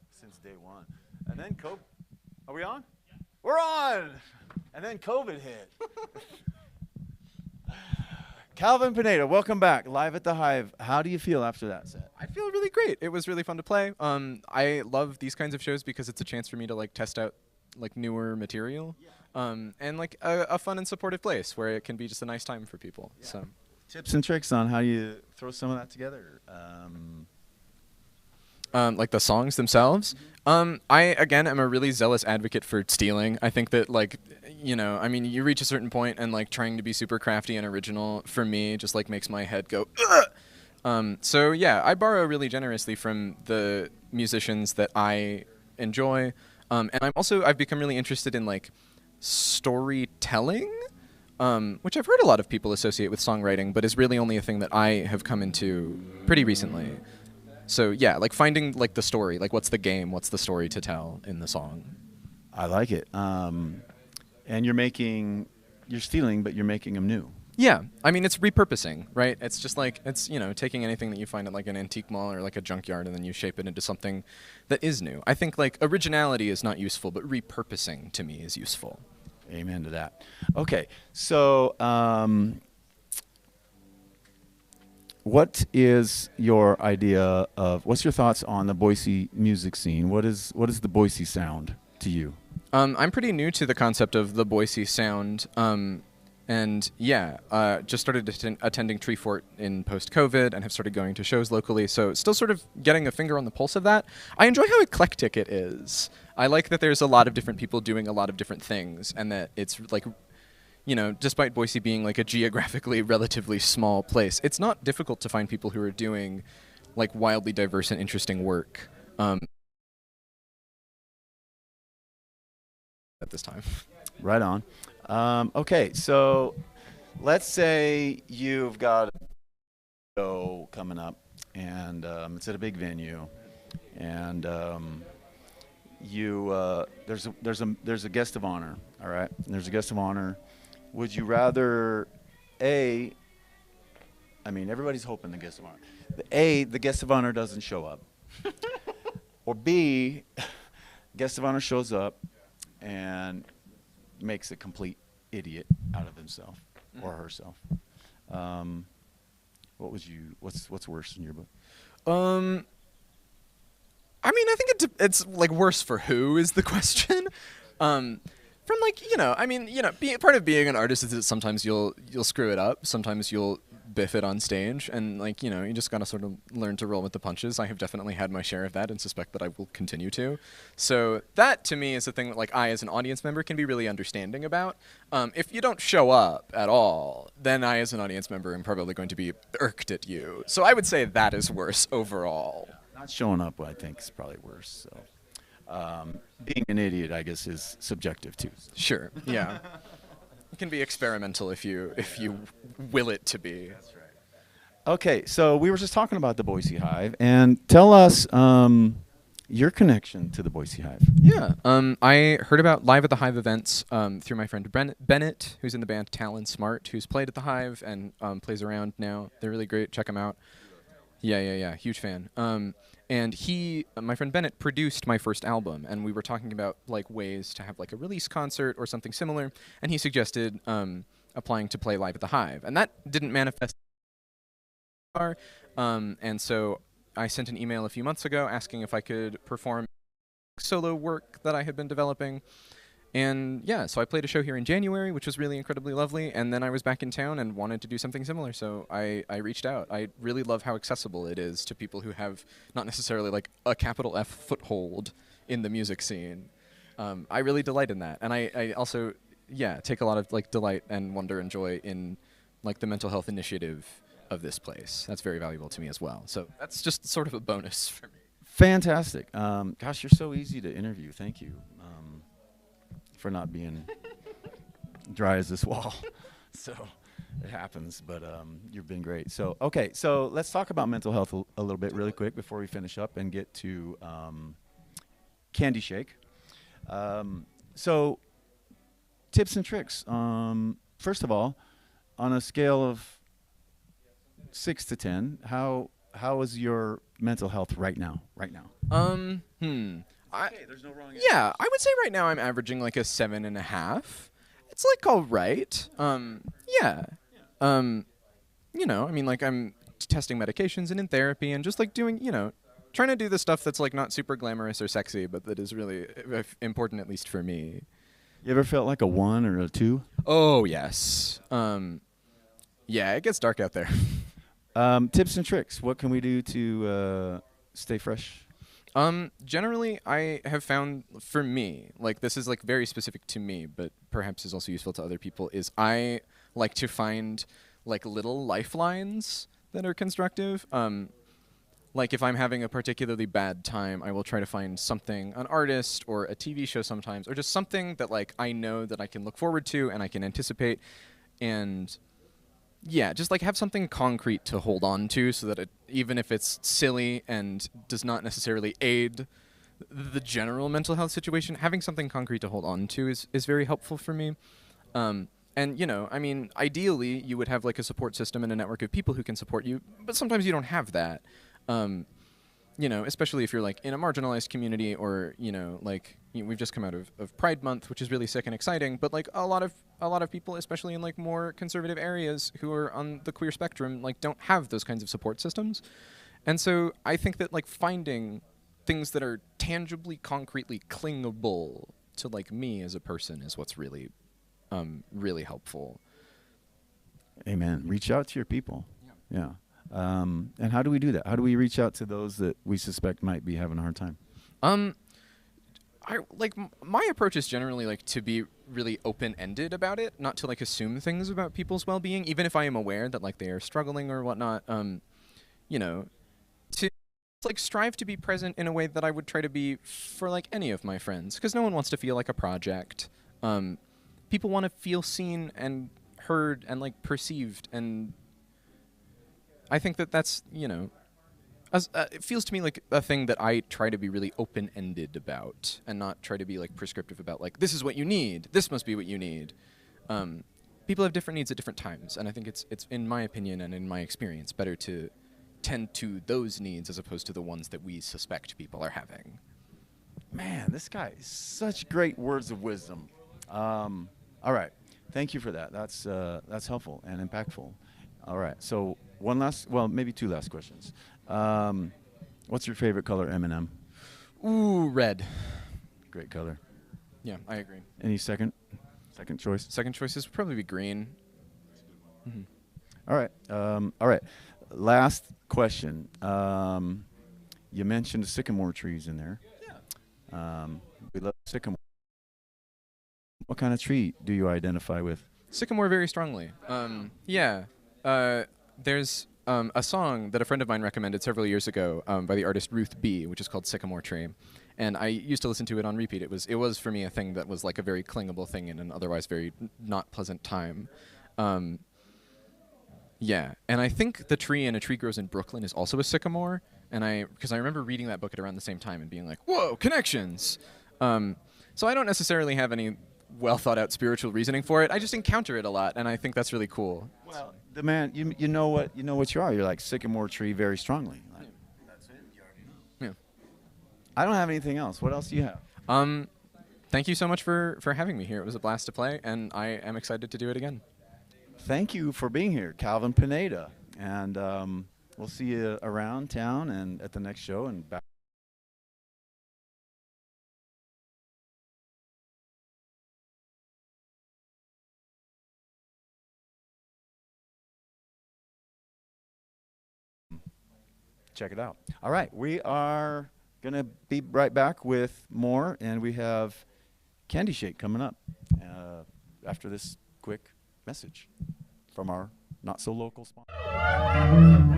since day one. And then COVID, are we on? We're on! And then COVID hit. Calvin Pineda, welcome back, live at the Hive. How do you feel after that set? I feel really great. It was really fun to play. I love these kinds of shows because it's a chance for me to like test out like newer material, and like a fun and supportive place where it can be just a nice time for people. Yeah. So, Tips and tricks on how you throw some of that together. like the songs themselves. I again am a really zealous advocate for stealing. I think that like, you know, I mean, you reach a certain point and like trying to be super crafty and original for me just like makes my head go. Ugh! So yeah, I borrow really generously from the musicians that I enjoy, and I've become really interested in like storytelling, which I've heard a lot of people associate with songwriting, but is really only a thing that I have come into pretty recently. So yeah, like finding like the story, like what's the game, what's the story to tell in the song. I like it. And you're stealing, but you're making them new. Yeah, I mean, it's repurposing, right? It's just like, it's, you know, taking anything that you find at like an antique mall or like a junkyard and then you shape it into something that is new. I think like originality is not useful, but repurposing to me is useful. Amen to that. Okay, so what is your idea of, what's your thoughts on the Boise music scene? What is the Boise sound to you? I'm pretty new to the concept of the Boise sound. And yeah, just started attending Tree Fort in post-COVID and have started going to shows locally, so still sort of getting a finger on the pulse of that. I enjoy how eclectic it is. I like that there's a lot of different people doing a lot of different things, and that it's like, you know, despite Boise being like a geographically relatively small place, it's not difficult to find people who are doing like wildly diverse and interesting work at this time. Right on. Okay, so let's say you've got a show coming up, and it's at a big venue, and there's a guest of honor. All right, there's a guest of honor. Would you rather I mean, everybody's hoping the guest of honor. The guest of honor doesn't show up, or B, guest of honor shows up and makes a complete idiot out of himself or herself. What's worse in your book? I mean, I think it's like worse for who is the question. From like, you know, I mean, you know, part of being an artist is that sometimes you'll screw it up. Sometimes you'll biff it on stage, and like, you know, you just gotta sort of learn to roll with the punches. I have definitely had my share of that and suspect that I will continue to. So that to me is the thing that like I as an audience member can be really understanding about. If you don't show up at all, then I as an audience member am probably going to be irked at you. So I would say that is worse overall. Not showing up, I think, is probably worse. So, being an idiot, I guess, is subjective too. So. Sure. Yeah. It can be experimental if you will it to be. That's right. Okay, so we were just talking about the Boise Hive, and tell us your connection to the Boise Hive. Yeah. I heard about Live at the Hive events through my friend Bennett, who's in the band Talon Smart, who's played at the Hive and plays around now. They're really great. Check them out. Yeah. Huge fan. And he, my friend Bennett, produced my first album, and we were talking about like ways to have like a release concert or something similar, and he suggested applying to play Live at the Hive, and that didn't manifest. And so I sent an email a few months ago asking if I could perform solo work that I had been developing. And yeah, so I played a show here in January, which was really incredibly lovely, and then I was back in town and wanted to do something similar, so I reached out. I really love how accessible it is to people who have not necessarily like a capital F foothold in the music scene. I really delight in that, and I also, yeah, take a lot of like delight and wonder and joy in like the mental health initiative of this place. That's very valuable to me as well, so that's just sort of a bonus for me. Fantastic. Gosh, you're so easy to interview. Thank you. For not being dry as this wall. So it happens, but you've been great. So, okay, so let's talk about mental health a little bit really quick before we finish up and get to Candy Shake. So tips and tricks. First of all, on a scale of 6 to 10, how is your mental health right now? There's no wrong answer. Yeah, I would say right now I'm averaging like a 7.5. It's like all right. Yeah. You know, I mean, like I'm testing medications and in therapy and just like doing, you know, trying to do the stuff that's like not super glamorous or sexy, but that is really important, at least for me. You ever felt like a 1 or a 2? Oh, yes. Yeah, it gets dark out there. Tips and tricks. What can we do to stay fresh? Generally, I have found, for me, like this is like very specific to me, but perhaps is also useful to other people, is I like to find like little lifelines that are constructive. Like if I'm having a particularly bad time, I will try to find something, an artist or a TV show sometimes, or just something that like I know that I can look forward to and I can anticipate, and yeah, just like have something concrete to hold on to so that it, even if it's silly and does not necessarily aid the general mental health situation, having something concrete to hold on to is very helpful for me. And, you know, I mean, ideally you would have like a support system and a network of people who can support you, but sometimes you don't have that. You know, especially if you're like in a marginalized community or, you know, like we've just come out of Pride Month, which is really sick and exciting, but like a lot of people, especially in like more conservative areas who are on the queer spectrum, like don't have those kinds of support systems. And so I think that like finding things that are tangibly, concretely clingable to like me as a person is what's really, really helpful. Amen. Reach out to your people. Yeah. And how do we do that? How do we reach out to those that we suspect might be having a hard time? I like my approach is generally like to be really open-ended about it, not to like assume things about people's well-being, even if I am aware that like they are struggling or whatnot. You know, to like strive to be present in a way that I would try to be for like any of my friends, because no one wants to feel like a project. People want to feel seen and heard and like perceived, and I think that that's, you know, it feels to me like a thing that I try to be really open-ended about and not try to be like prescriptive about like, this is what you need, this must be what you need. People have different needs at different times, and I think it's in my opinion and in my experience better to tend to those needs as opposed to the ones that we suspect people are having. Man, this guy is such great words of wisdom. All right. Thank you for that. That's helpful and impactful. All right. So one last, well, maybe two last questions. What's your favorite color, M&M? Ooh, red. Great color. Yeah, I agree. Any second choice? Second choice is probably be green. All right. All right. Last question. You mentioned sycamore trees in there. Yeah. We love sycamore. What kind of tree do you identify with? Sycamore very strongly. Yeah. There's a song that a friend of mine recommended several years ago by the artist Ruth B., which is called Sycamore Tree. And I used to listen to it on repeat. It was for me a thing that was like a very clingable thing in an otherwise very not pleasant time. Yeah, and I think the tree in A Tree Grows in Brooklyn is also a sycamore. And because I remember reading that book at around the same time and being like, whoa, connections. So I don't necessarily have any well thought out spiritual reasoning for it. I just encounter it a lot, and I think that's really cool. Well, the man, you know what you are. You're like sycamore tree very strongly. Like, that's it. You already know. Yeah. I don't have anything else. What else do you have? Thank you so much for having me here. It was a blast to play, and I am excited to do it again. Thank you for being here, Calvin Pineda, and we'll see you around town and at the next show and back. Check it out. All right, we are going to be right back with more, and we have Candy Shake coming up after this quick message from our not-so-local sponsor. Try.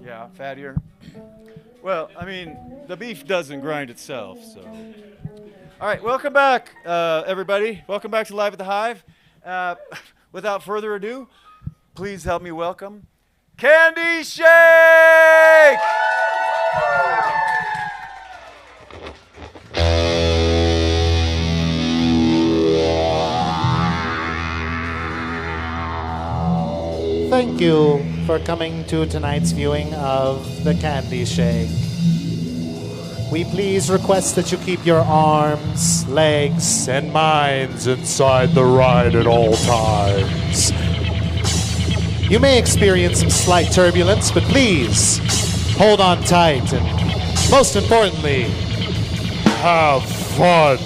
Yeah, fattier. Well, I mean, the beef doesn't grind itself, so. All right, welcome back, everybody. Welcome back to Live at the Hive. Without further ado, please help me welcome KANDY Shake! Thank you for coming to tonight's viewing of the KANDY Shake. We please request that you keep your arms, legs, and minds inside the ride at all times. You may experience some slight turbulence, but please hold on tight and, most importantly, have fun.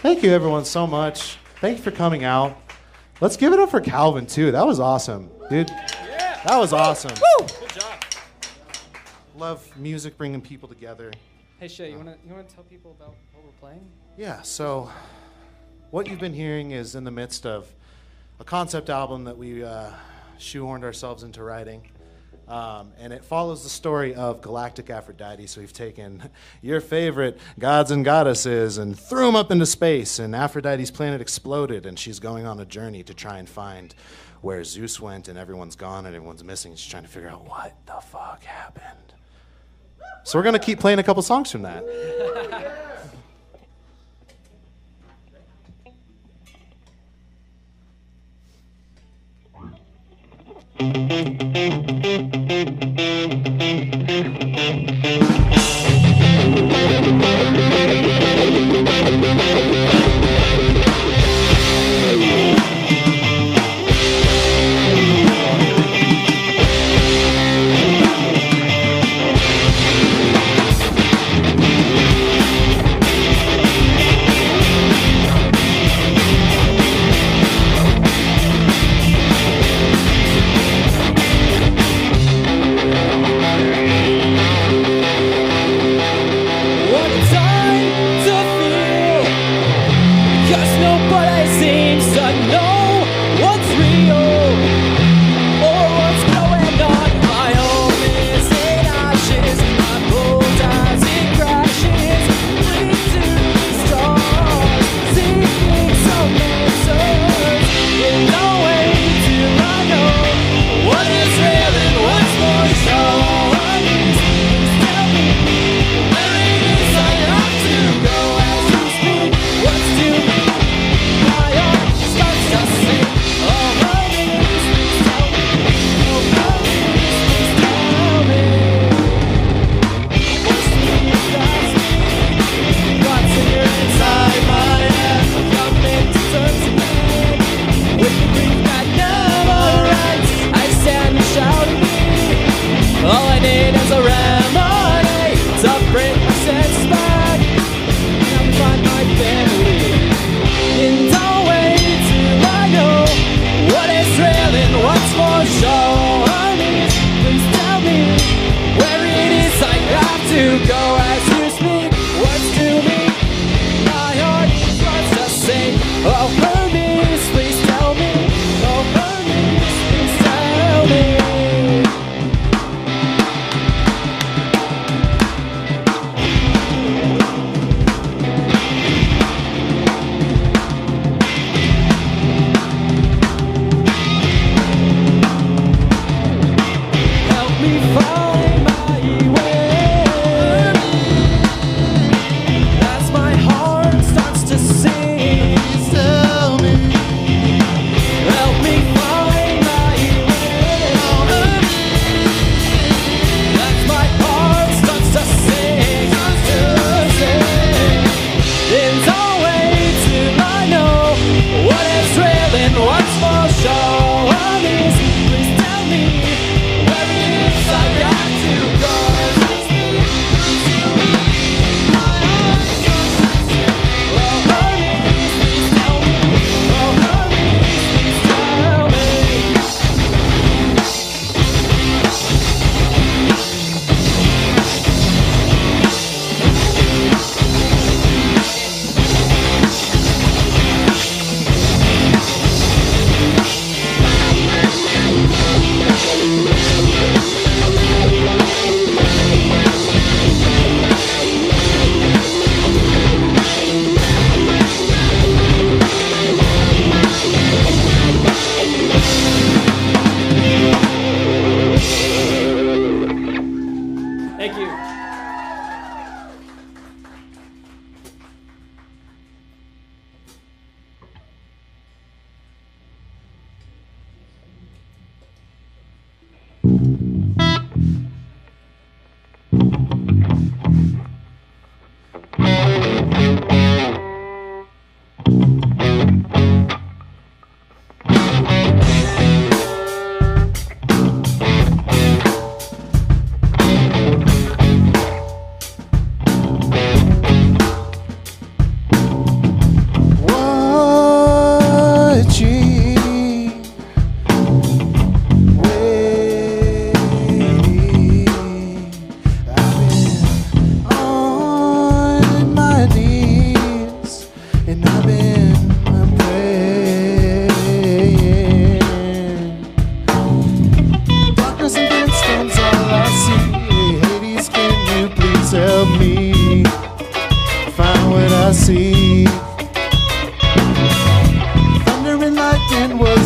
Thank you, everyone, so much. Thank you for coming out. Let's give it up for Calvin, too. That was awesome, dude. Yeah. That was awesome. Woo! Good job. Love music bringing people together. Hey, Shay, you wanna tell people about what we're playing? Yeah, so what you've been hearing is in the midst of a concept album that we shoehorned ourselves into writing. And it follows the story of galactic Aphrodite. So we've taken your favorite gods and goddesses and threw them up into space, and Aphrodite's planet exploded, and she's going on a journey to try and find where Zeus went, and everyone's gone and everyone's missing. She's trying to figure out what the fuck happened. So we're going to keep playing a couple songs from that.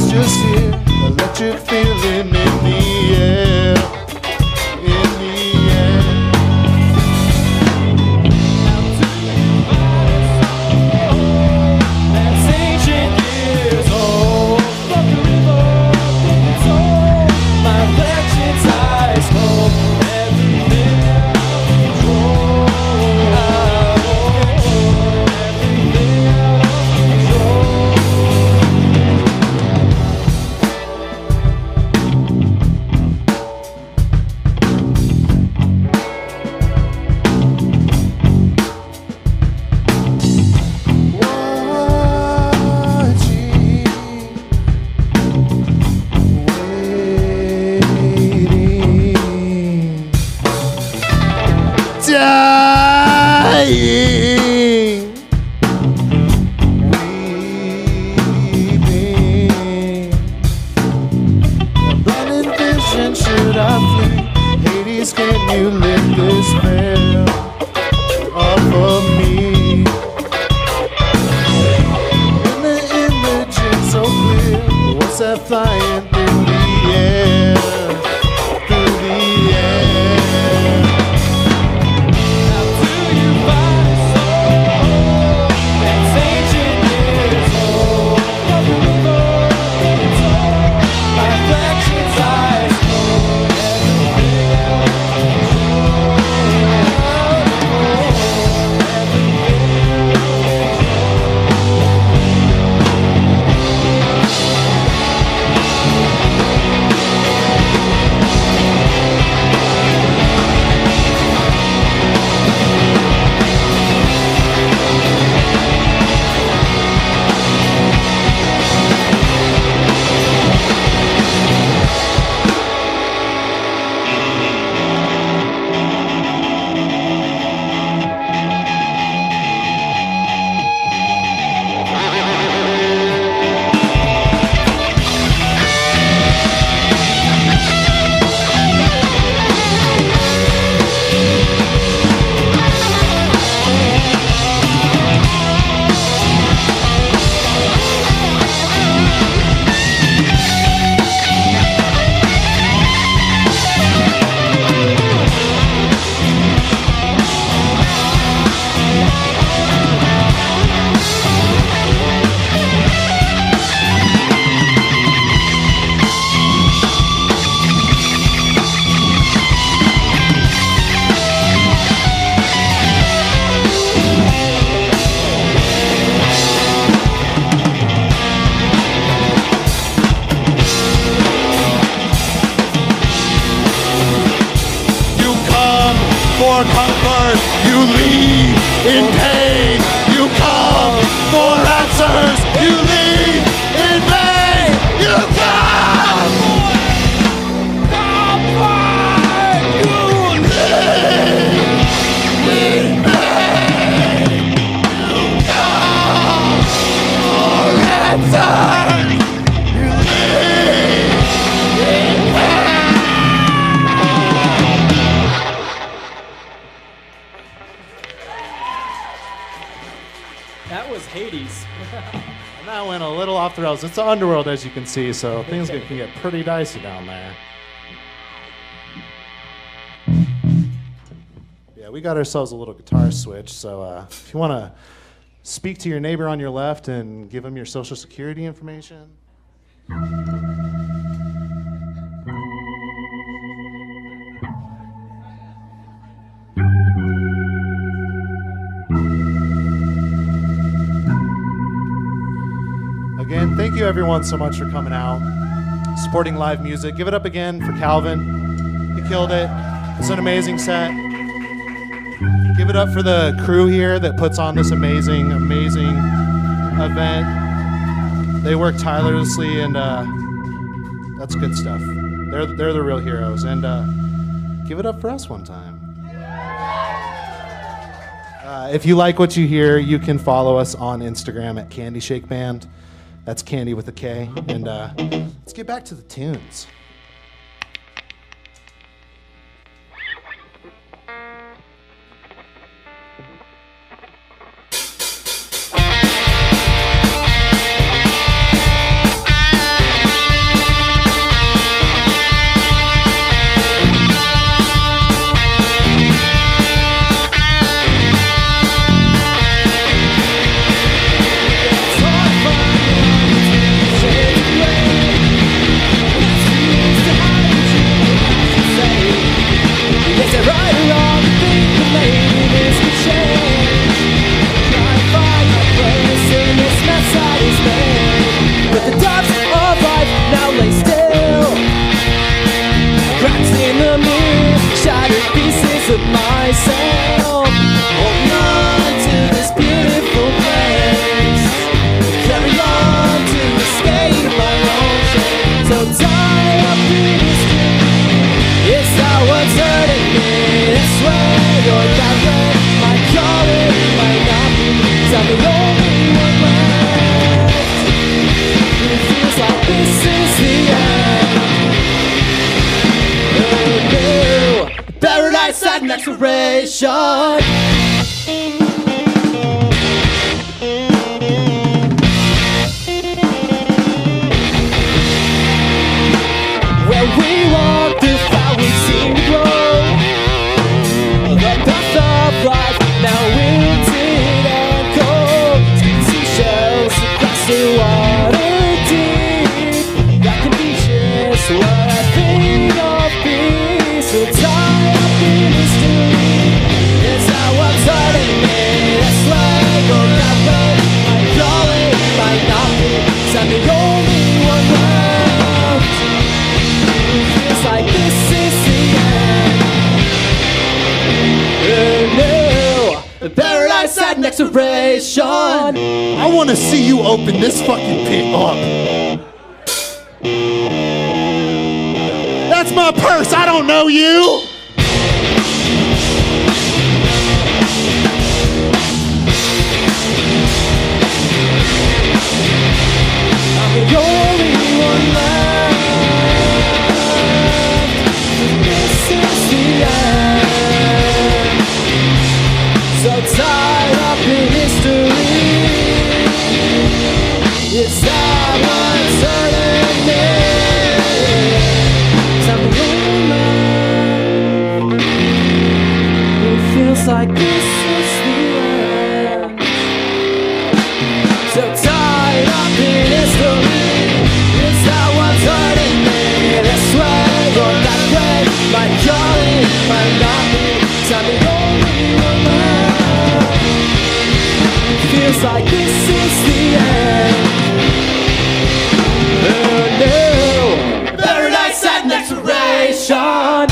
is just here, electric feeling in the air, in the air. That's ancient years old. From the river it's old. My reflection's eyes hold everything out of control. Everything out of control. Dying, weeping, a blinding vision should I flee? Hades, can you lift this veil off of me? In the image, it's so clear. What's that flying through the air? Through the air. For comfort, you leave in pain. You come for answers, you leave in vain. You come for comfort, you leave in vain. You come for answers, you leave in vain. That was Hades. And that went a little off the rails. It's the underworld, as you can see, so things can get pretty dicey down there. Yeah, we got ourselves a little guitar switch, so if you want to speak to your neighbor on your left and give him your social security information. Again, thank you everyone so much for coming out, supporting live music. Give it up again for Calvin. He killed it. It's an amazing set. Give it up for the crew here that puts on this amazing, amazing event. They work tirelessly, and that's good stuff. They're the real heroes. And give it up for us one time. If you like what you hear, you can follow us on Instagram at Candy Shake Band. That's Candy with a K. And let's get back to the tunes. expiration. Where we walk, the fire we seem to grow. The path of life now wilted and cold. Seashells across the water deep. Black and beaches, what I think of peace. So tied up in history. It's how I'm turning me. That's why I go that way. My calling might not be. 'Cause I'm the only one left. It feels like this is the end. Oh no, paradise at an expiration. I want to see you open this fucking pit up. That's my purse. I don't know you. I'm the only one left. This is the end. So tied up in history. It's not what's hurting me. 'Cause I'm the only left. It feels like this is the end. So tied up in history. It's not what's hurting me. This way or that way. My calling might not be. 'Cause I'm the only one left. It feels like this is the end. Oh no, paradise at an expiration.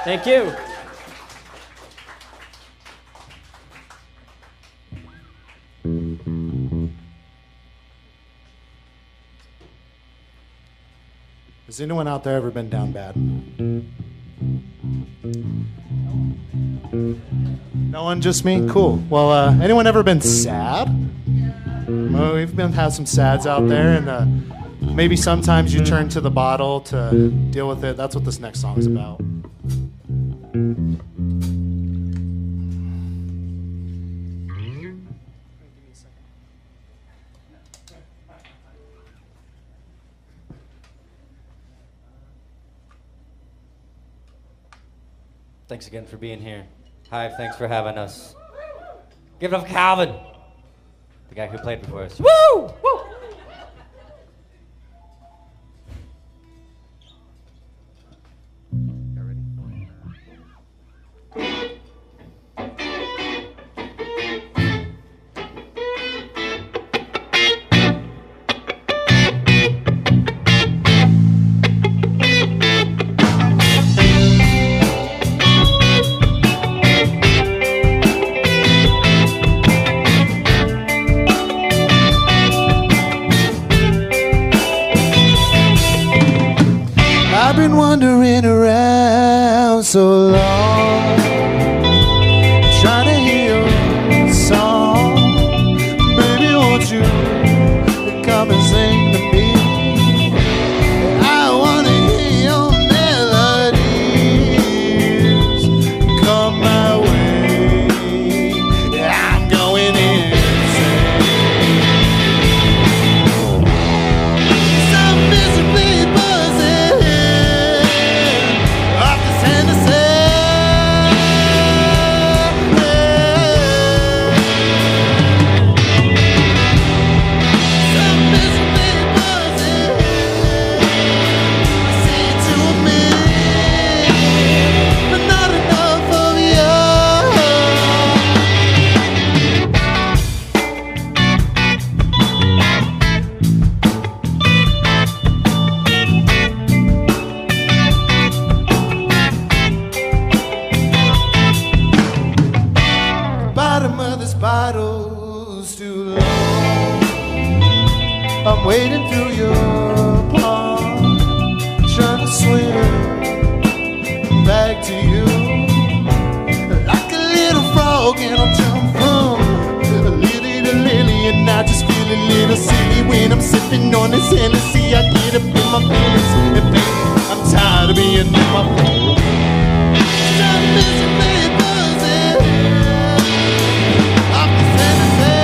Thank you. Has anyone out there ever been down bad? No one, just me? Cool. Well, anyone ever been sad? Well, we've had some sads out there, and maybe sometimes you turn to the bottle to deal with it. That's what this next song is about. Thanks again for being here. Hive, thanks for having us. Give it up for Calvin, the guy who played before us. Woo! Woo! I've been wandering around so long, trying to hear your song. Baby, won't you come and sing to me? I want to hear your melodies come my way. I'm going insane. Some miserably buzzing off this Hennessy. back to you. Like a little frog and I'll jump from lily to lily, and I just feel a little silly when I'm sipping on this Hennessy. I get up in my feelings, and baby, I'm tired of being in my phone. I'm missing me buzzing off this Hennessy.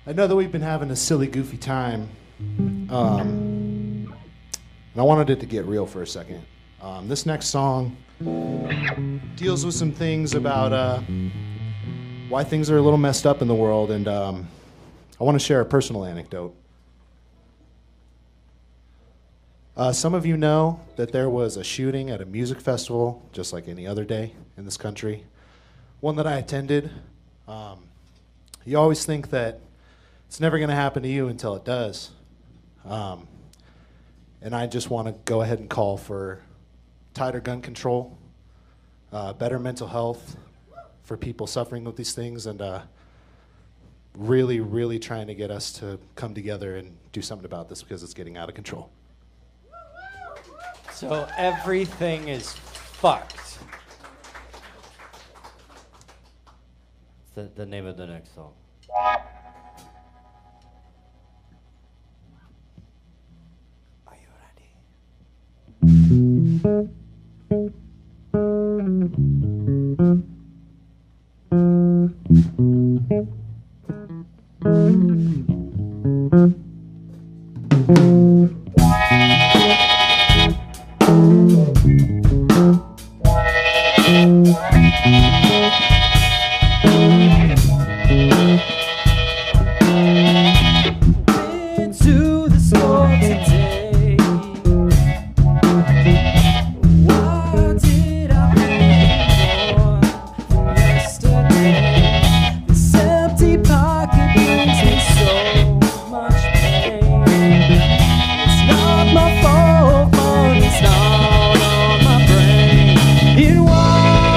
I know that we've been having a silly, goofy time, and I wanted it to get real for a second. This next song deals with some things about why things are a little messed up in the world, and I want to share a personal anecdote. Some of you know that there was a shooting at a music festival, just like any other day in this country, one that I attended. You always think that it's never going to happen to you until it does. And I just want to go ahead and call for tighter gun control, better mental health for people suffering with these things, and really, really trying to get us to come together and do something about this because it's getting out of control. So everything is fucked. The name of the next song. Into the store today. What did I pay for yesterday? This empty pocket brings me so much pain. It's not my fault, money's not on my brain. It was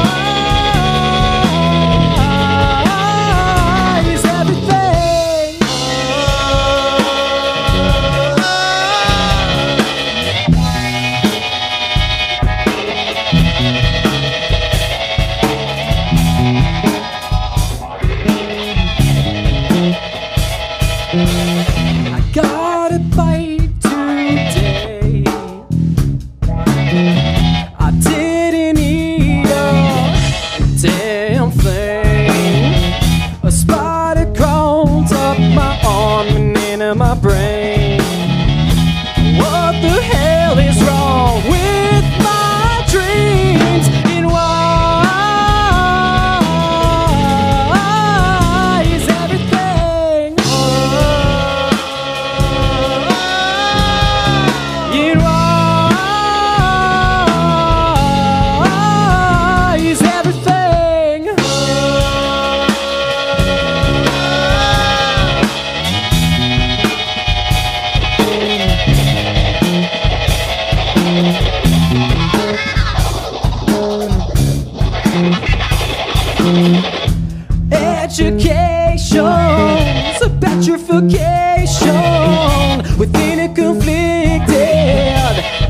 Education's a petrification within a conflicted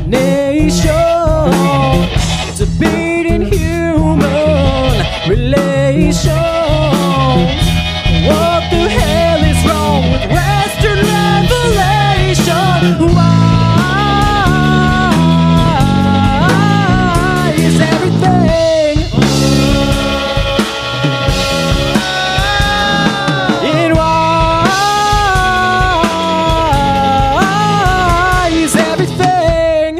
nation. It's a bait in human relations. What the hell is wrong with Western revelation? Why is everything? And why is everything?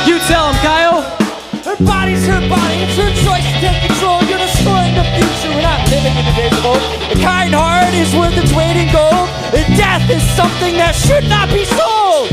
You tell him, Kyle. Her body's her body, it's her choice to take control. You're destroying the future, we're not living in the days of old. A kind heart is worth its weight in gold. And death is something that should not be sold.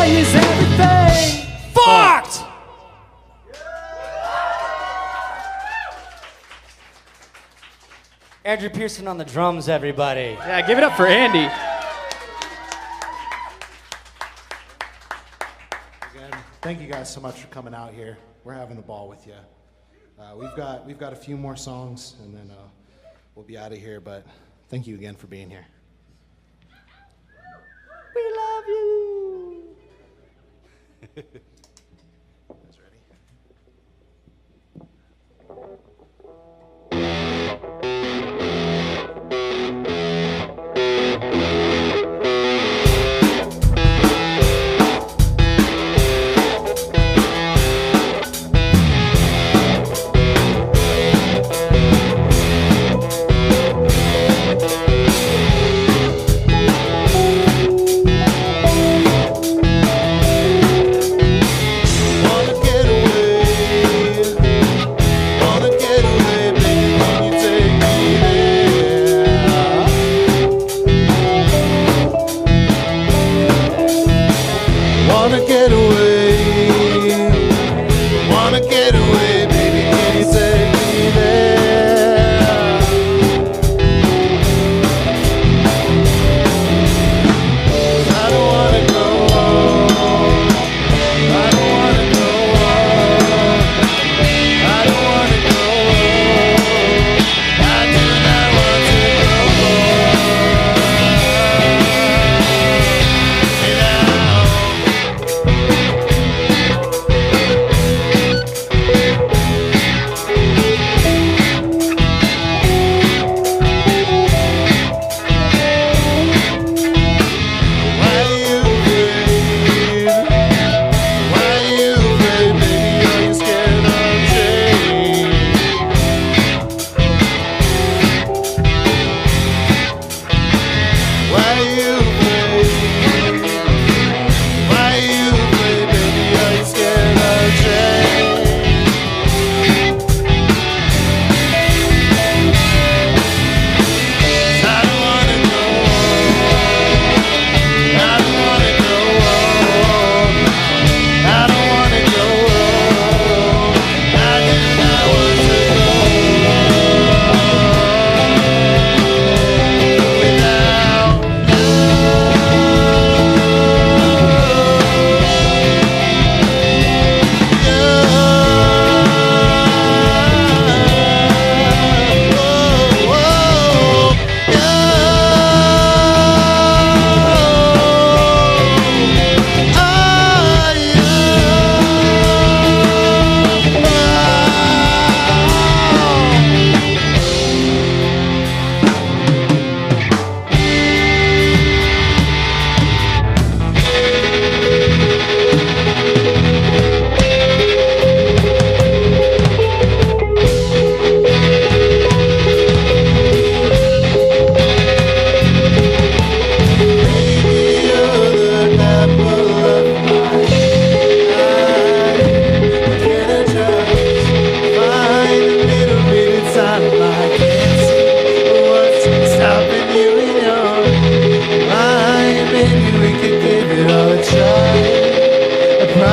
Is everything fucked? Andrew Pearson on the drums, everybody. Yeah, give it up for Andy. Again, thank you guys so much for coming out here. We're having a ball with you. We've got a few more songs, and then we'll be out of here. But thank you again for being here. We love you.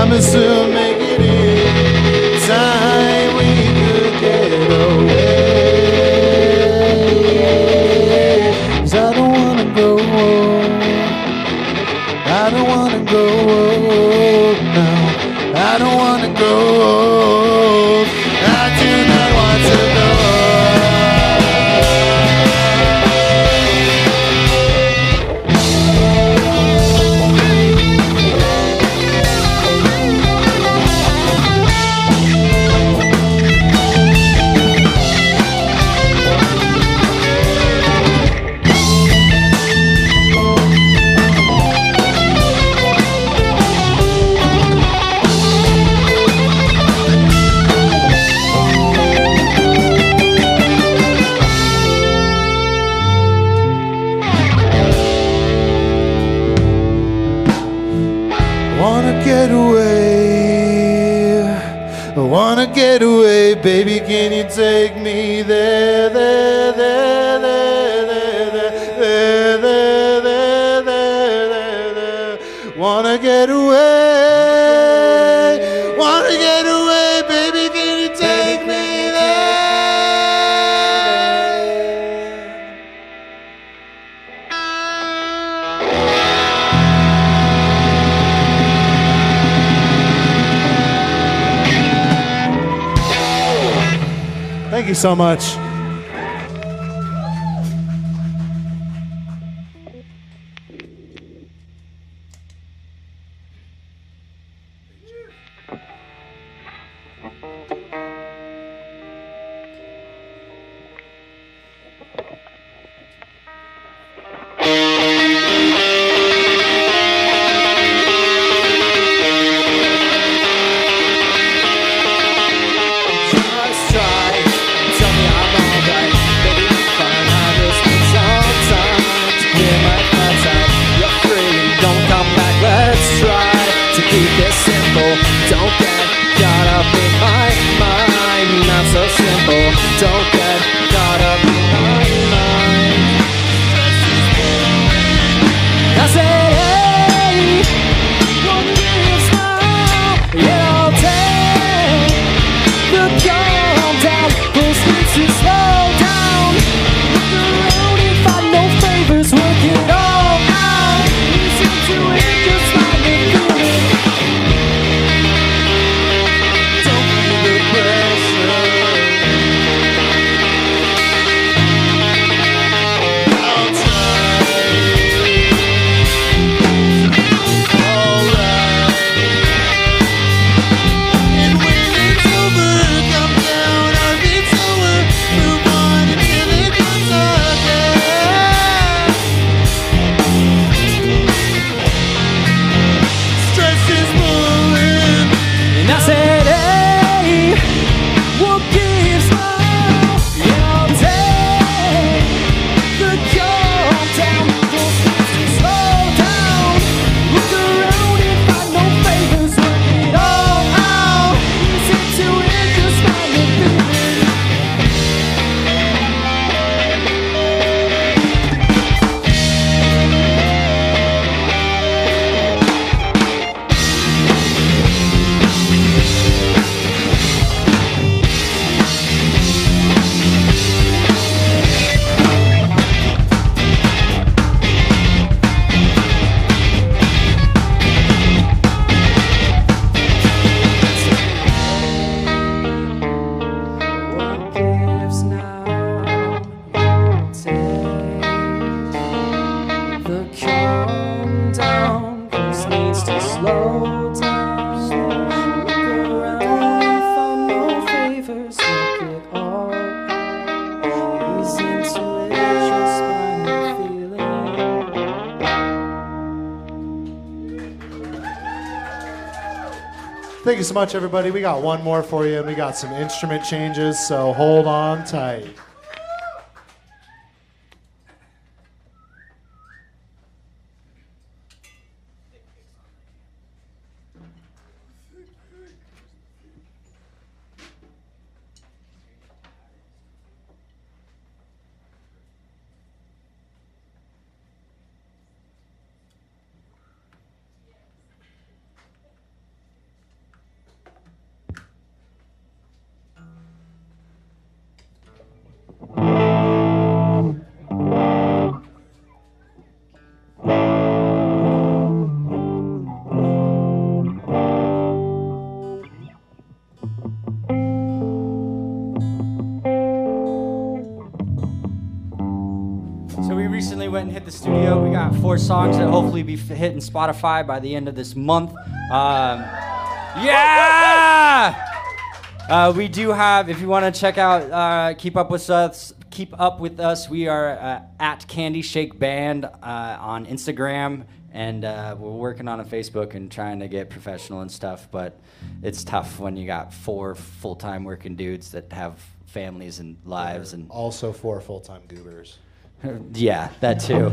promise to make it in time. We could get away. 'Cause I don't wanna go. I don't wanna go. No, I don't wanna go. I do not want to go. Get away, baby, can you take me there, there, there, there, there, there, there, there, there, there, there. Wanna get away, baby, can you take me there? Thank you so much. Thank you so much, everybody. We got one more for you, and we got some instrument changes, so hold on tight. the studio. We got 4 songs that hopefully be hitting Spotify by the end of this month. Yeah! We do have, if you want to check out, keep up with us, we are at Candy Shake Band on Instagram, and we're working on a Facebook and trying to get professional and stuff, but it's tough when you got 4 full-time working dudes that have families and lives. And also 4 full-time goobers. Yeah, that too.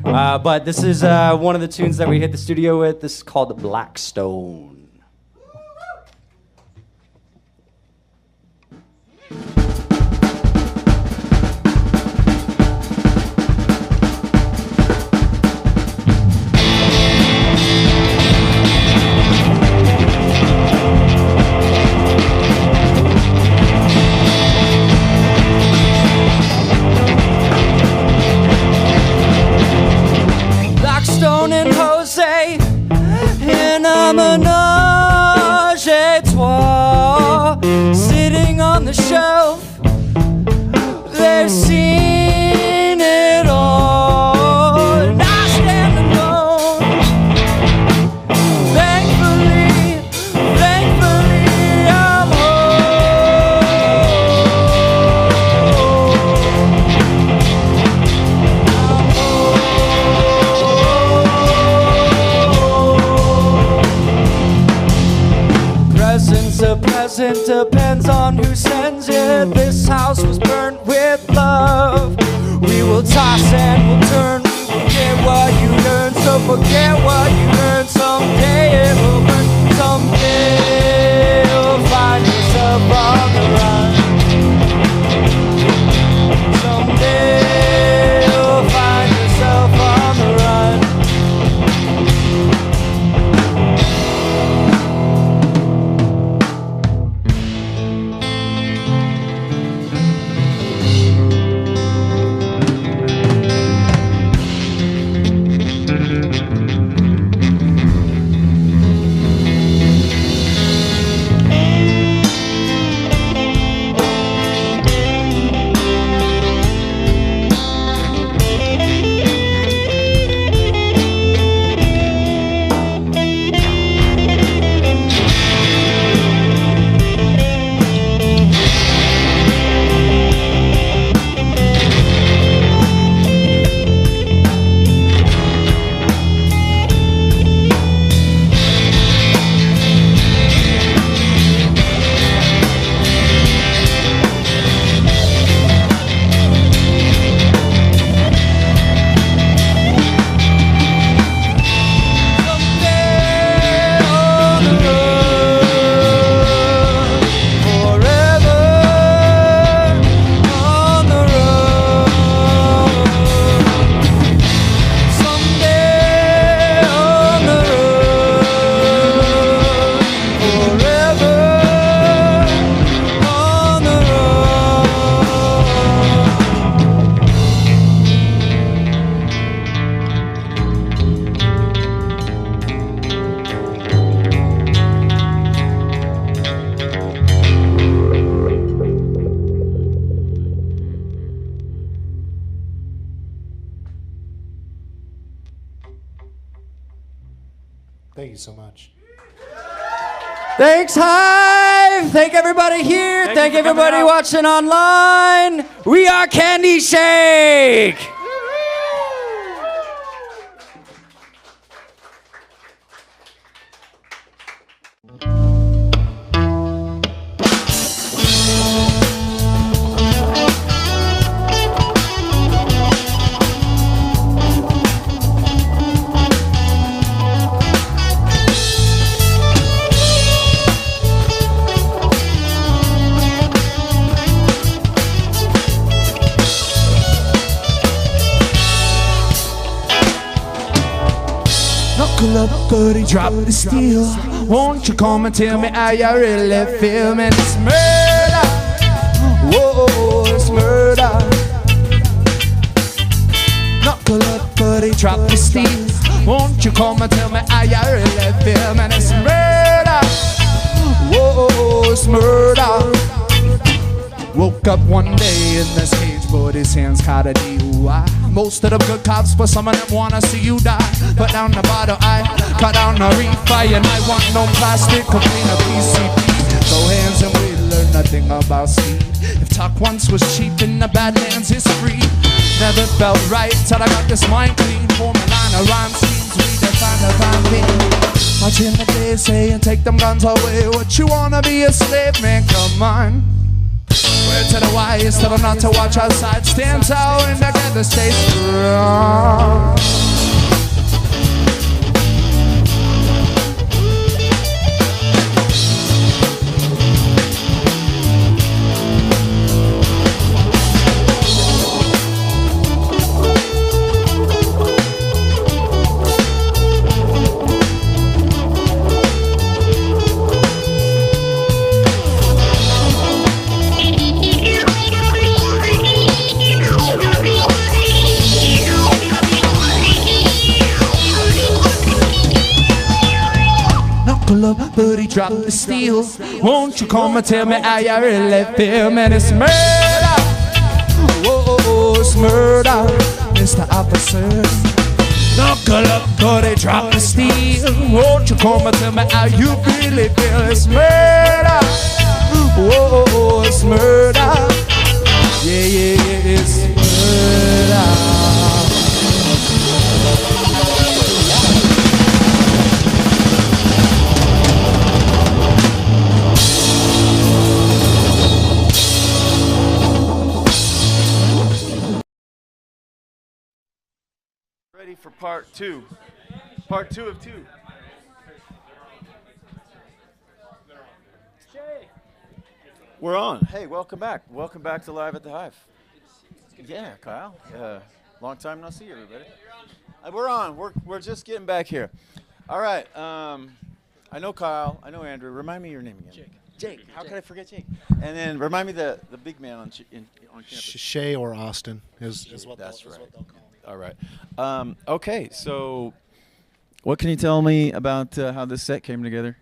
But this is one of the tunes that we hit the studio with. This is called Blackstone. Blackstone and Jose in a menage a trois, sitting on the shelf. They've seen it all, and I stand alone. Thankfully, I'm a present depends on who sends it. This house was burnt with love. We will toss and we'll turn. We will get what you learn, so forget what you learned. Someday it will burn. Someday you'll find yourself on the run. Someday you'll find yourself on the run. Thank you so much. Thanks, Hive! Thank everybody here. Thank everybody watching online. We are Candy Shake! Knuckle up, buddy, drop the steel. Won't you come and tell me how you really feel? Man, it's murder. Whoa, it's murder. Knuckle up, buddy, drop the steel. Won't you come and tell me how you really feel? Man, it's murder. Whoa, it's murder. Woke up one day in this cage, but his hands caught a DUI. Most of them good cops, but some of them wanna see you die. Put down the bottle, I cut down the reefer, and I want no plastic, complete a PCP. Throw hands and we learn nothing about speed. If talk once was cheap, in the bad hands it's free. Never felt right till I got this mind clean. Form a line of rhyme schemes, we define the boundary. Watching the day saying take them guns away. What you wanna be a slave, man? Come on. Word to the wise, tell them not to watch outside. Stand tall and together stay strong. But he dropped the steel. Won't you come and tell me how you really feel? Man, it's murder. Whoa, it's murder. Mr. Officer, knuckle up, but he dropped the steel. Won't you come and tell me how you really feel? It's murder. Whoa, it's murder. Yeah, yeah, yeah, it's murder. Ready for part two. Part two of two. We're on. Hey, welcome back. Welcome back to Live at the Hive. Yeah, Kyle. Long time no see, everybody. We're on. We're just getting back here. All right. I know Kyle. I know Andrew. Remind me your name again. Jake. How could I forget Jake? And then remind me the big man on campus. Shay or Austin is what that's they'll, right. is what they'll call me. All right. Okay, so what can you tell me about how this set came together?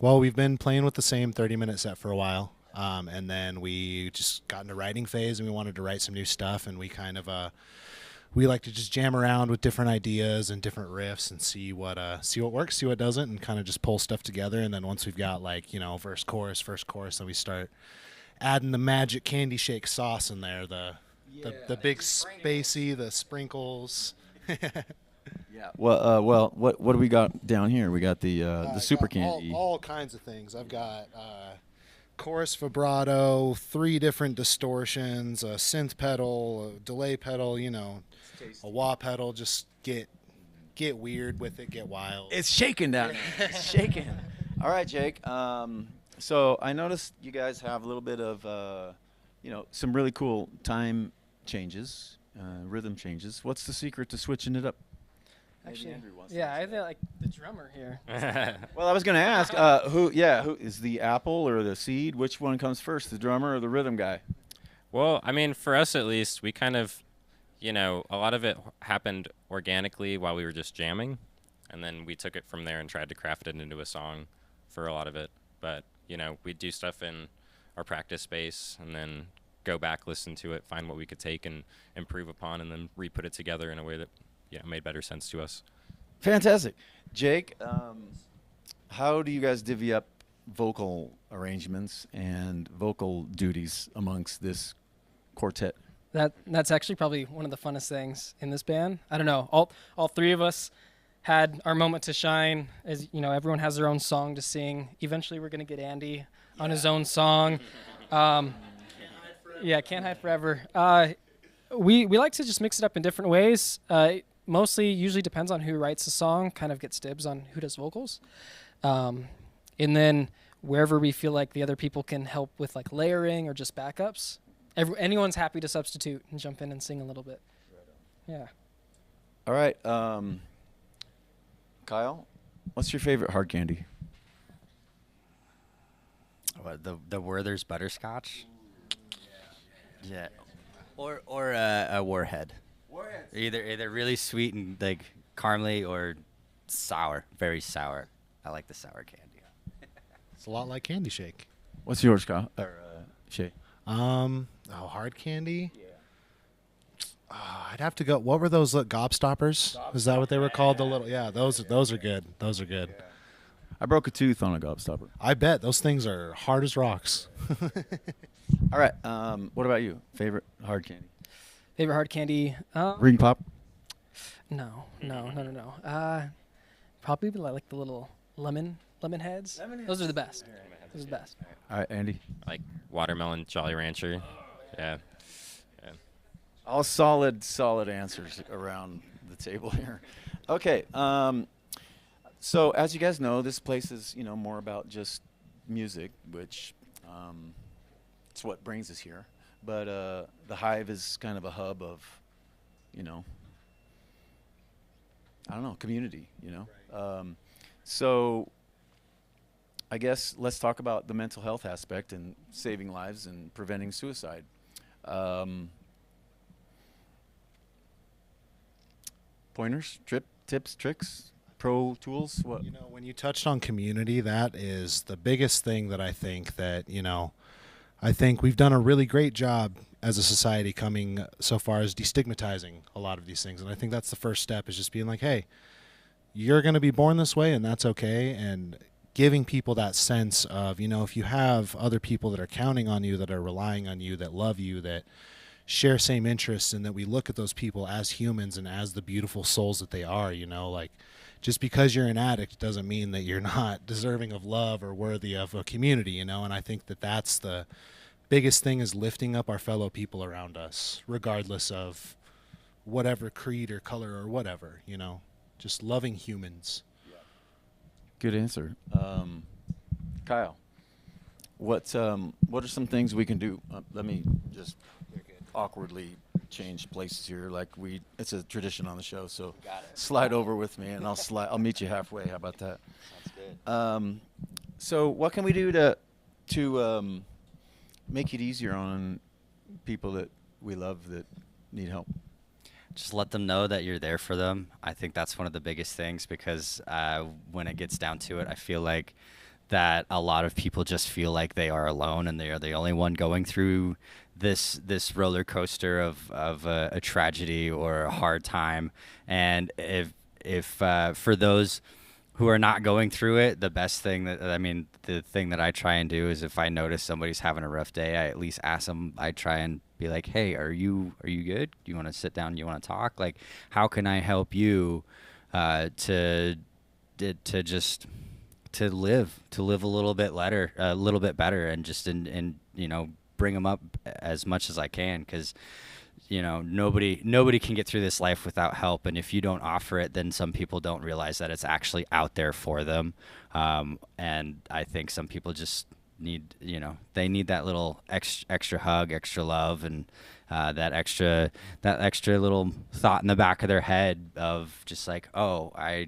Well, we've been playing with the same 30-minute set for a while, and then we just got into writing phase, and we wanted to write some new stuff, and we kind of we like to just jam around with different ideas and different riffs and see what works, see what doesn't, and kind of just pull stuff together. And then once we've got verse, chorus, then we start adding the magic candy shake sauce in there, the big spacey, the sprinkles. Yeah. Well, what do we got down here? We got the super candy. All kinds of things. I've got chorus vibrato, 3 different distortions, a synth pedal, a delay pedal, a wah pedal. Just get weird with it, get wild. It's shaking down there. It's shaking. All right, Jake. So I noticed you guys have a little bit of some really cool time changes, rhythm changes. What's the secret to switching it up? Actually, yeah, I feel like the drummer here. Well, I was going to ask, who is the apple or the seed? Which one comes first, the drummer or the rhythm guy? Well, I mean, for us at least, we kind of, a lot of it happened organically while we were just jamming, and then we took it from there and tried to craft it into a song for a lot of it. But, we'd do stuff in our practice space and then go back, listen to it, find what we could take and improve upon, and then re-put it together in a way that made better sense to us. Fantastic. Jake, how do you guys divvy up vocal arrangements and vocal duties amongst this quartet? That's actually probably one of the funnest things in this band. I don't know. All 3 of us had our moment to shine. As everyone has their own song to sing. Eventually, we're gonna get Andy on his own song. Yeah, Can't Hide Forever. We like to just mix it up in different ways. Mostly, usually depends on who writes the song, kind of gets dibs on who does vocals. And then wherever we feel like the other people can help with like layering or just backups, anyone's happy to substitute and jump in and sing a little bit. Yeah. All right. Kyle, what's your favorite hard candy? The Werther's butterscotch. Yeah. Or a Warhead. Either really sweet and like caramely or sour, very sour. I like the sour candy. It's a lot like candy shake. What's yours, Kyle? Or Shay? Hard candy. I'd have to go. What were those gobstoppers? Is that what they were called? The little, yeah, those are good. Those are good. I broke a tooth on a gobstopper. I bet those things are hard as rocks. All right. What about you? Favorite hard candy? Favorite hard candy? Ring pop? No. Probably like the little lemon heads. Those are the best. Those are the best. All right, Andy. Like watermelon Jolly Rancher. Yeah. All solid answers around the table here. Okay. So as you guys know, this place is more about just music, which it's what brings us here. But the Hive is kind of a hub of, I don't know, community. So I guess let's talk about the mental health aspect and saving lives and preventing suicide. Pointers, tips, tricks, pro tools. What? When you touched on community, that is the biggest thing that I think that I think we've done a really great job as a society coming so far as destigmatizing a lot of these things, and I think that's the first step, is just being like, hey, you're going to be born this way, and that's okay, and giving people that sense of, if you have other people that are counting on you, that are relying on you, that love you, that share same interests, and that we look at those people as humans and as the beautiful souls that they are, like just because you're an addict doesn't mean that you're not deserving of love or worthy of a community, and I think that that's the biggest thing, is lifting up our fellow people around us, regardless of whatever creed or color or whatever, just loving humans. Good answer. Kyle, what are some things we can do? Let me just awkwardly change places here. It's a tradition on the show, so slide over with me, and I'll meet you halfway. How about that? Sounds good. So what can we do to make it easier on people that we love that need help? Just let them know that you're there for them. I think that's one of the biggest things, because when it gets down to it, I feel like that a lot of people just feel like they are alone, and they are the only one going through this roller coaster of a tragedy or a hard time. And if for those who are not going through it, the best thing the thing that I try and do is, if I notice somebody's having a rough day, I at least ask them. I try and be like, hey, are you good? Do you want to sit down? Do you want to talk? Like, how can I help you to live a little bit better, and just bring them up as much as I can, because nobody can get through this life without help, and if you don't offer it, then some people don't realize that it's actually out there for them. And I think some people just need they need that little extra hug, extra love, and that extra little thought in the back of their head of just like, oh, I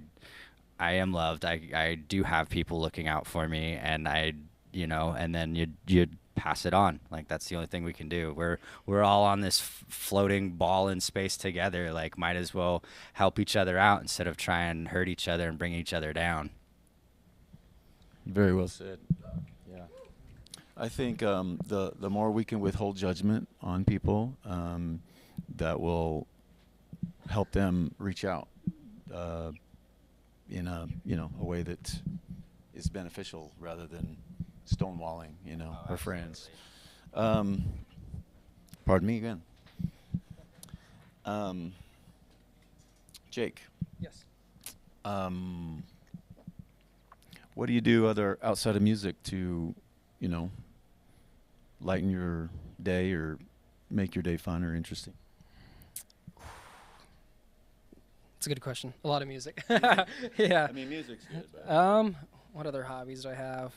am loved. I do have people looking out for me, and and then you pass it on. Like, that's the only thing we can do. We're all on this floating ball in space together. Like, might as well help each other out instead of try and hurt each other and bring each other down. Very well said. Yeah, I think the more we can withhold judgment on people, that will help them reach out in a way that is beneficial, rather than stonewalling, our friends. Pardon me again. Jake. Yes. What do you do outside of music to, lighten your day or make your day fun or interesting? It's a good question. A lot of music. Yeah. I mean, music's good. But what other hobbies do I have?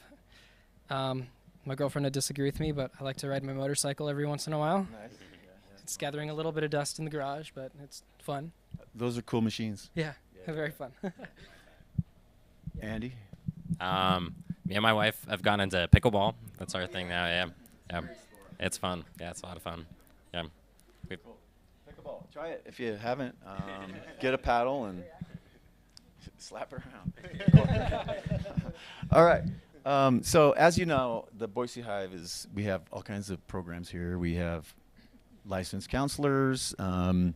My girlfriend would disagree with me, but I like to ride my motorcycle every once in a while. Nice. It's gathering a little bit of dust in the garage, but it's fun. Those are cool machines. Yeah, very fun. Andy? Me and my wife have gone into pickleball. That's our thing now. Yeah. It's fun. Yeah, it's a lot of fun. Yeah. Cool. Pickleball. Try it if you haven't. Get a paddle and slap around. All right. So as you know, the Boise Hive we have all kinds of programs here. We have licensed counselors, a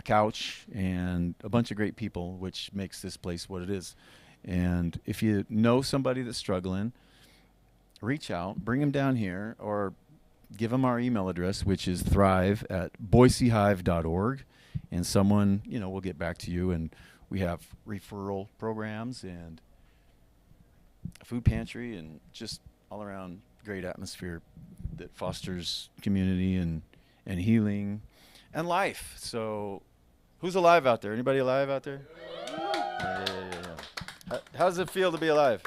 couch, and a bunch of great people, which makes this place what it is. And if you know somebody that's struggling, reach out, bring them down here, or give them our email address, which is thrive@boisehive.org, and someone, will get back to you. And we have referral programs and a food pantry and just all around great atmosphere that fosters community and healing and life. So who's alive out there? Anybody alive out there? Yeah. How does it feel to be alive?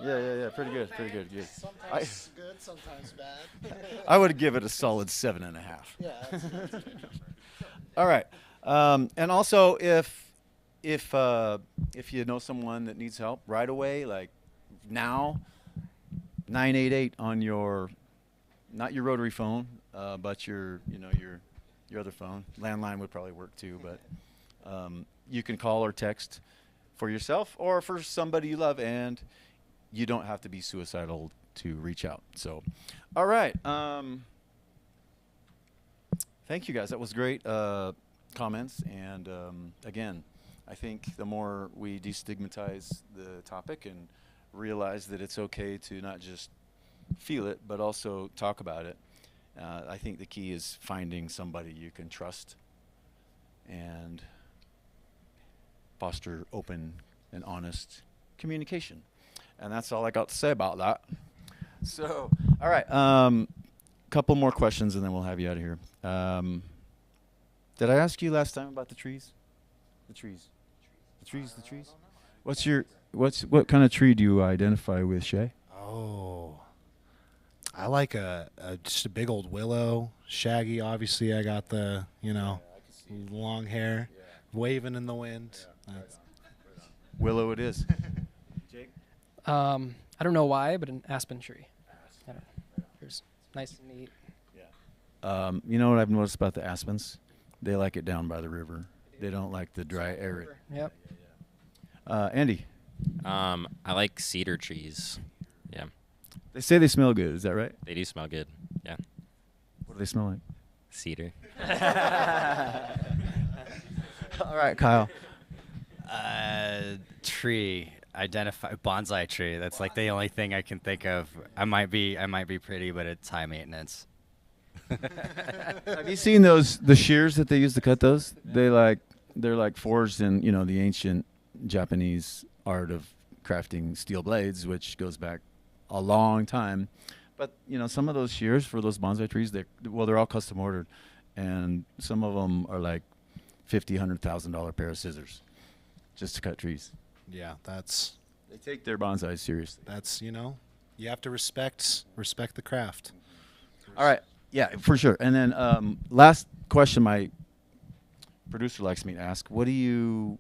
Yeah. Pretty good. Sometimes good, sometimes bad. I would give it a solid 7.5. Yeah. All right. And also, if you know someone that needs help right away, like now, 988 on your, not your rotary phone, but your other phone. Landline would probably work too, but you can call or text for yourself or for somebody you love, and you don't have to be suicidal to reach out. So, all right. Thank you guys. That was great comments. And again, I think the more we destigmatize the topic and realize that it's okay to not just feel it, but also talk about it, I think the key is finding somebody you can trust and foster open and honest communication. And that's all I got to say about that. So, all right. Couple more questions, and then we'll have you out of here. Did I ask you last time about the trees? The trees. What kind of tree do you identify with, Shay? Oh, I like just a big old willow, shaggy. Obviously, I got the long hair, waving in the wind. Willow it is. Jake? I don't know why, but an aspen tree. It's nice and neat. You know what I've noticed about the aspens? They like it down by the river. They don't like the dry area. Yep. Andy? I like cedar trees. Yeah. They say they smell good. Is that right? They do smell good. Yeah. What do they smell like? Cedar. All right, Kyle. Tree. Identify bonsai tree. That's like the only thing I can think of. I might be pretty, but it's high maintenance. Have you seen the shears that they use to cut those? They're like forged in the ancient Japanese art of crafting steel blades, which goes back a long time. But some of those shears for those bonsai trees, they're all custom ordered, and some of them are like $50,000-$100,000 pair of scissors just to cut trees. Yeah, they take their bonsai seriously. That's you have to respect the craft. All right. Yeah, for sure. And then last question my producer likes me to ask, what do you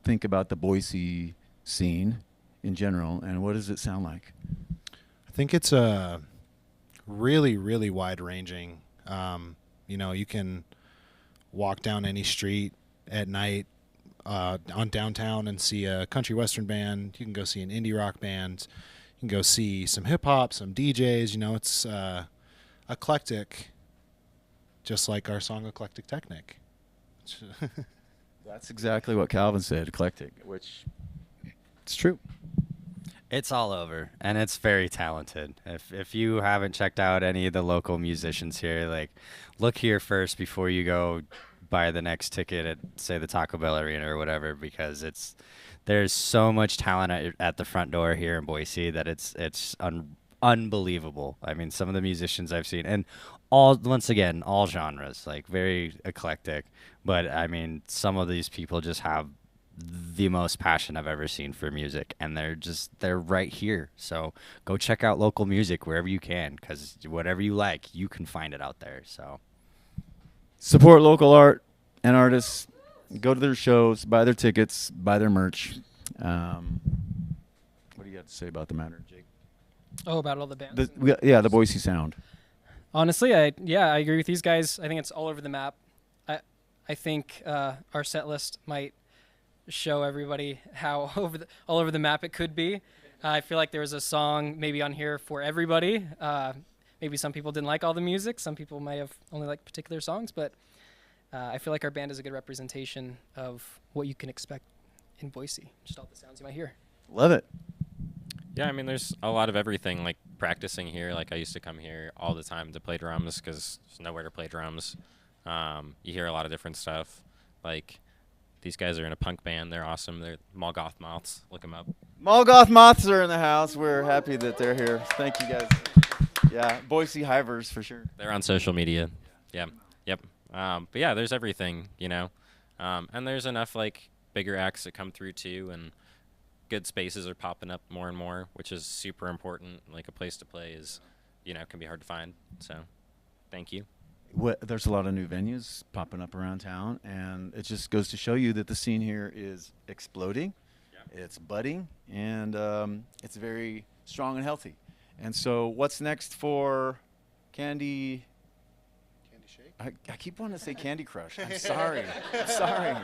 think about the Boise scene in general, and what does it sound like? I think it's a really, really wide-ranging. You can walk down any street at night on downtown and see a country western band. You can go see an indie rock band. You can go see some hip-hop, some DJs. It's eclectic, just like our song Eclectic Technic. That's exactly what Calvin said, eclectic, which it's true. It's all over, and it's very talented. If you haven't checked out any of the local musicians here, look here first before you go buy the next ticket at, say, the Taco Bell Arena or whatever, because there's so much talent at the front door here in Boise that it's unbelievable. I mean, some of the musicians I've seen, and all genres, very eclectic. But I mean, some of these people just have the most passion I've ever seen for music, and they're right here. So go check out local music wherever you can, because whatever you like, you can find it out there. So support local art and artists. Go to their shows, buy their tickets, buy their merch. What do you have to say about the matter, Jake? Oh, about all the bands. The Boise sound. Honestly, I agree with these guys. I think it's all over the map. I think our set list might show everybody how all over the map it could be. I feel like there was a song maybe on here for everybody. maybe some people didn't like all the music. Some people might have only liked particular songs, but I feel like our band is a good representation of what you can expect in Boise. Just all the sounds you might hear. Love it. Yeah, I mean, there's a lot of everything, like practicing here. Like, I used to come here all the time to play drums because there's nowhere to play drums. You hear a lot of different stuff. Like, these guys are in a punk band. They're awesome. They're Molgoth Moths. Look them up. Molgoth Moths are in the house. We're happy that they're here. Thank you, guys. Yeah, Boise Hivers for sure. They're on social media. Yeah, yep. But yeah, there's everything, you know. And there's enough, like, bigger acts that come through, too, and good spaces are popping up more and more, which is super important. Like, a place to play is, you know, can be hard to find. So, thank you. There's a lot of new venues popping up around town, and it just goes to show you that the scene here is exploding. Yeah. It's budding, and it's very strong and healthy. And so what's next for Candy? Candy Shake? I keep wanting to say Candy Crush. I'm sorry. I'm sorry.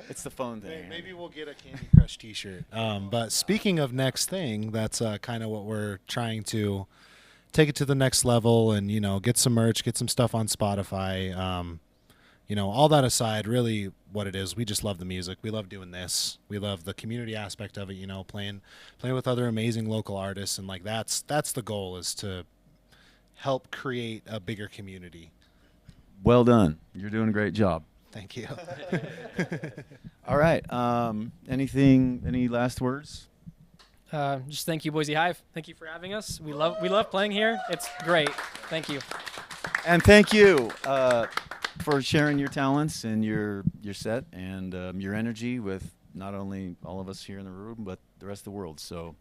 It's the phone thing. Maybe we'll get a Candy Crush t-shirt. But speaking of next thing, that's kind of what we're trying to take it to the next level and, you know, get some merch, get some stuff on Spotify. You know, all that aside, really what it is, we just love the music. We love doing this. We love the community aspect of it, you know, playing with other amazing local artists. And, like, that's the goal, is to help create a bigger community. Well done. You're doing a great job. Thank you. All right. Any last words? Just thank you, Boise Hive. Thank you for having us. We love playing here. It's great. Thank you. And thank you for sharing your talents and your set and your energy with not only all of us here in the room, but the rest of the world. So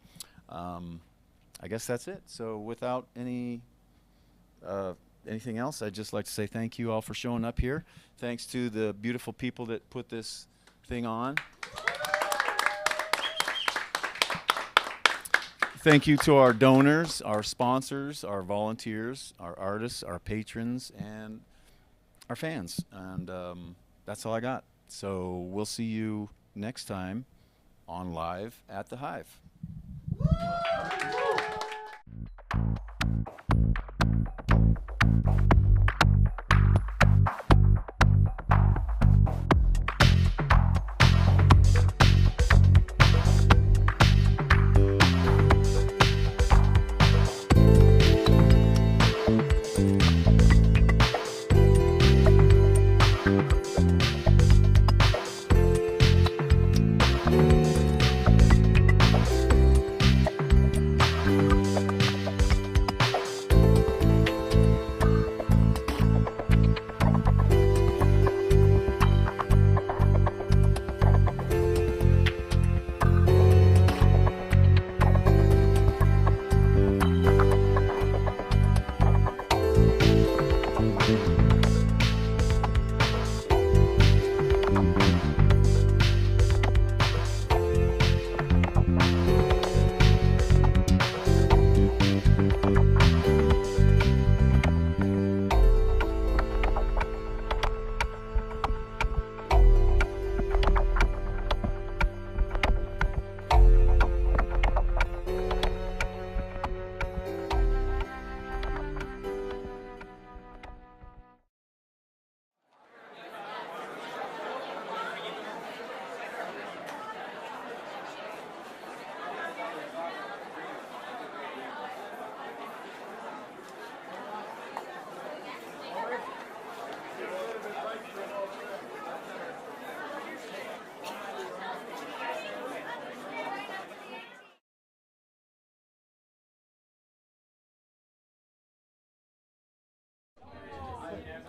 I guess that's it. So without anything else, I'd just like to say thank you all for showing up here. Thanks to the beautiful people that put this thing on. Thank you to our donors, our sponsors, our volunteers, our artists, our patrons, and our fans. And that's all I got. So we'll see you next time on Live at the Hive.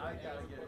I gotta get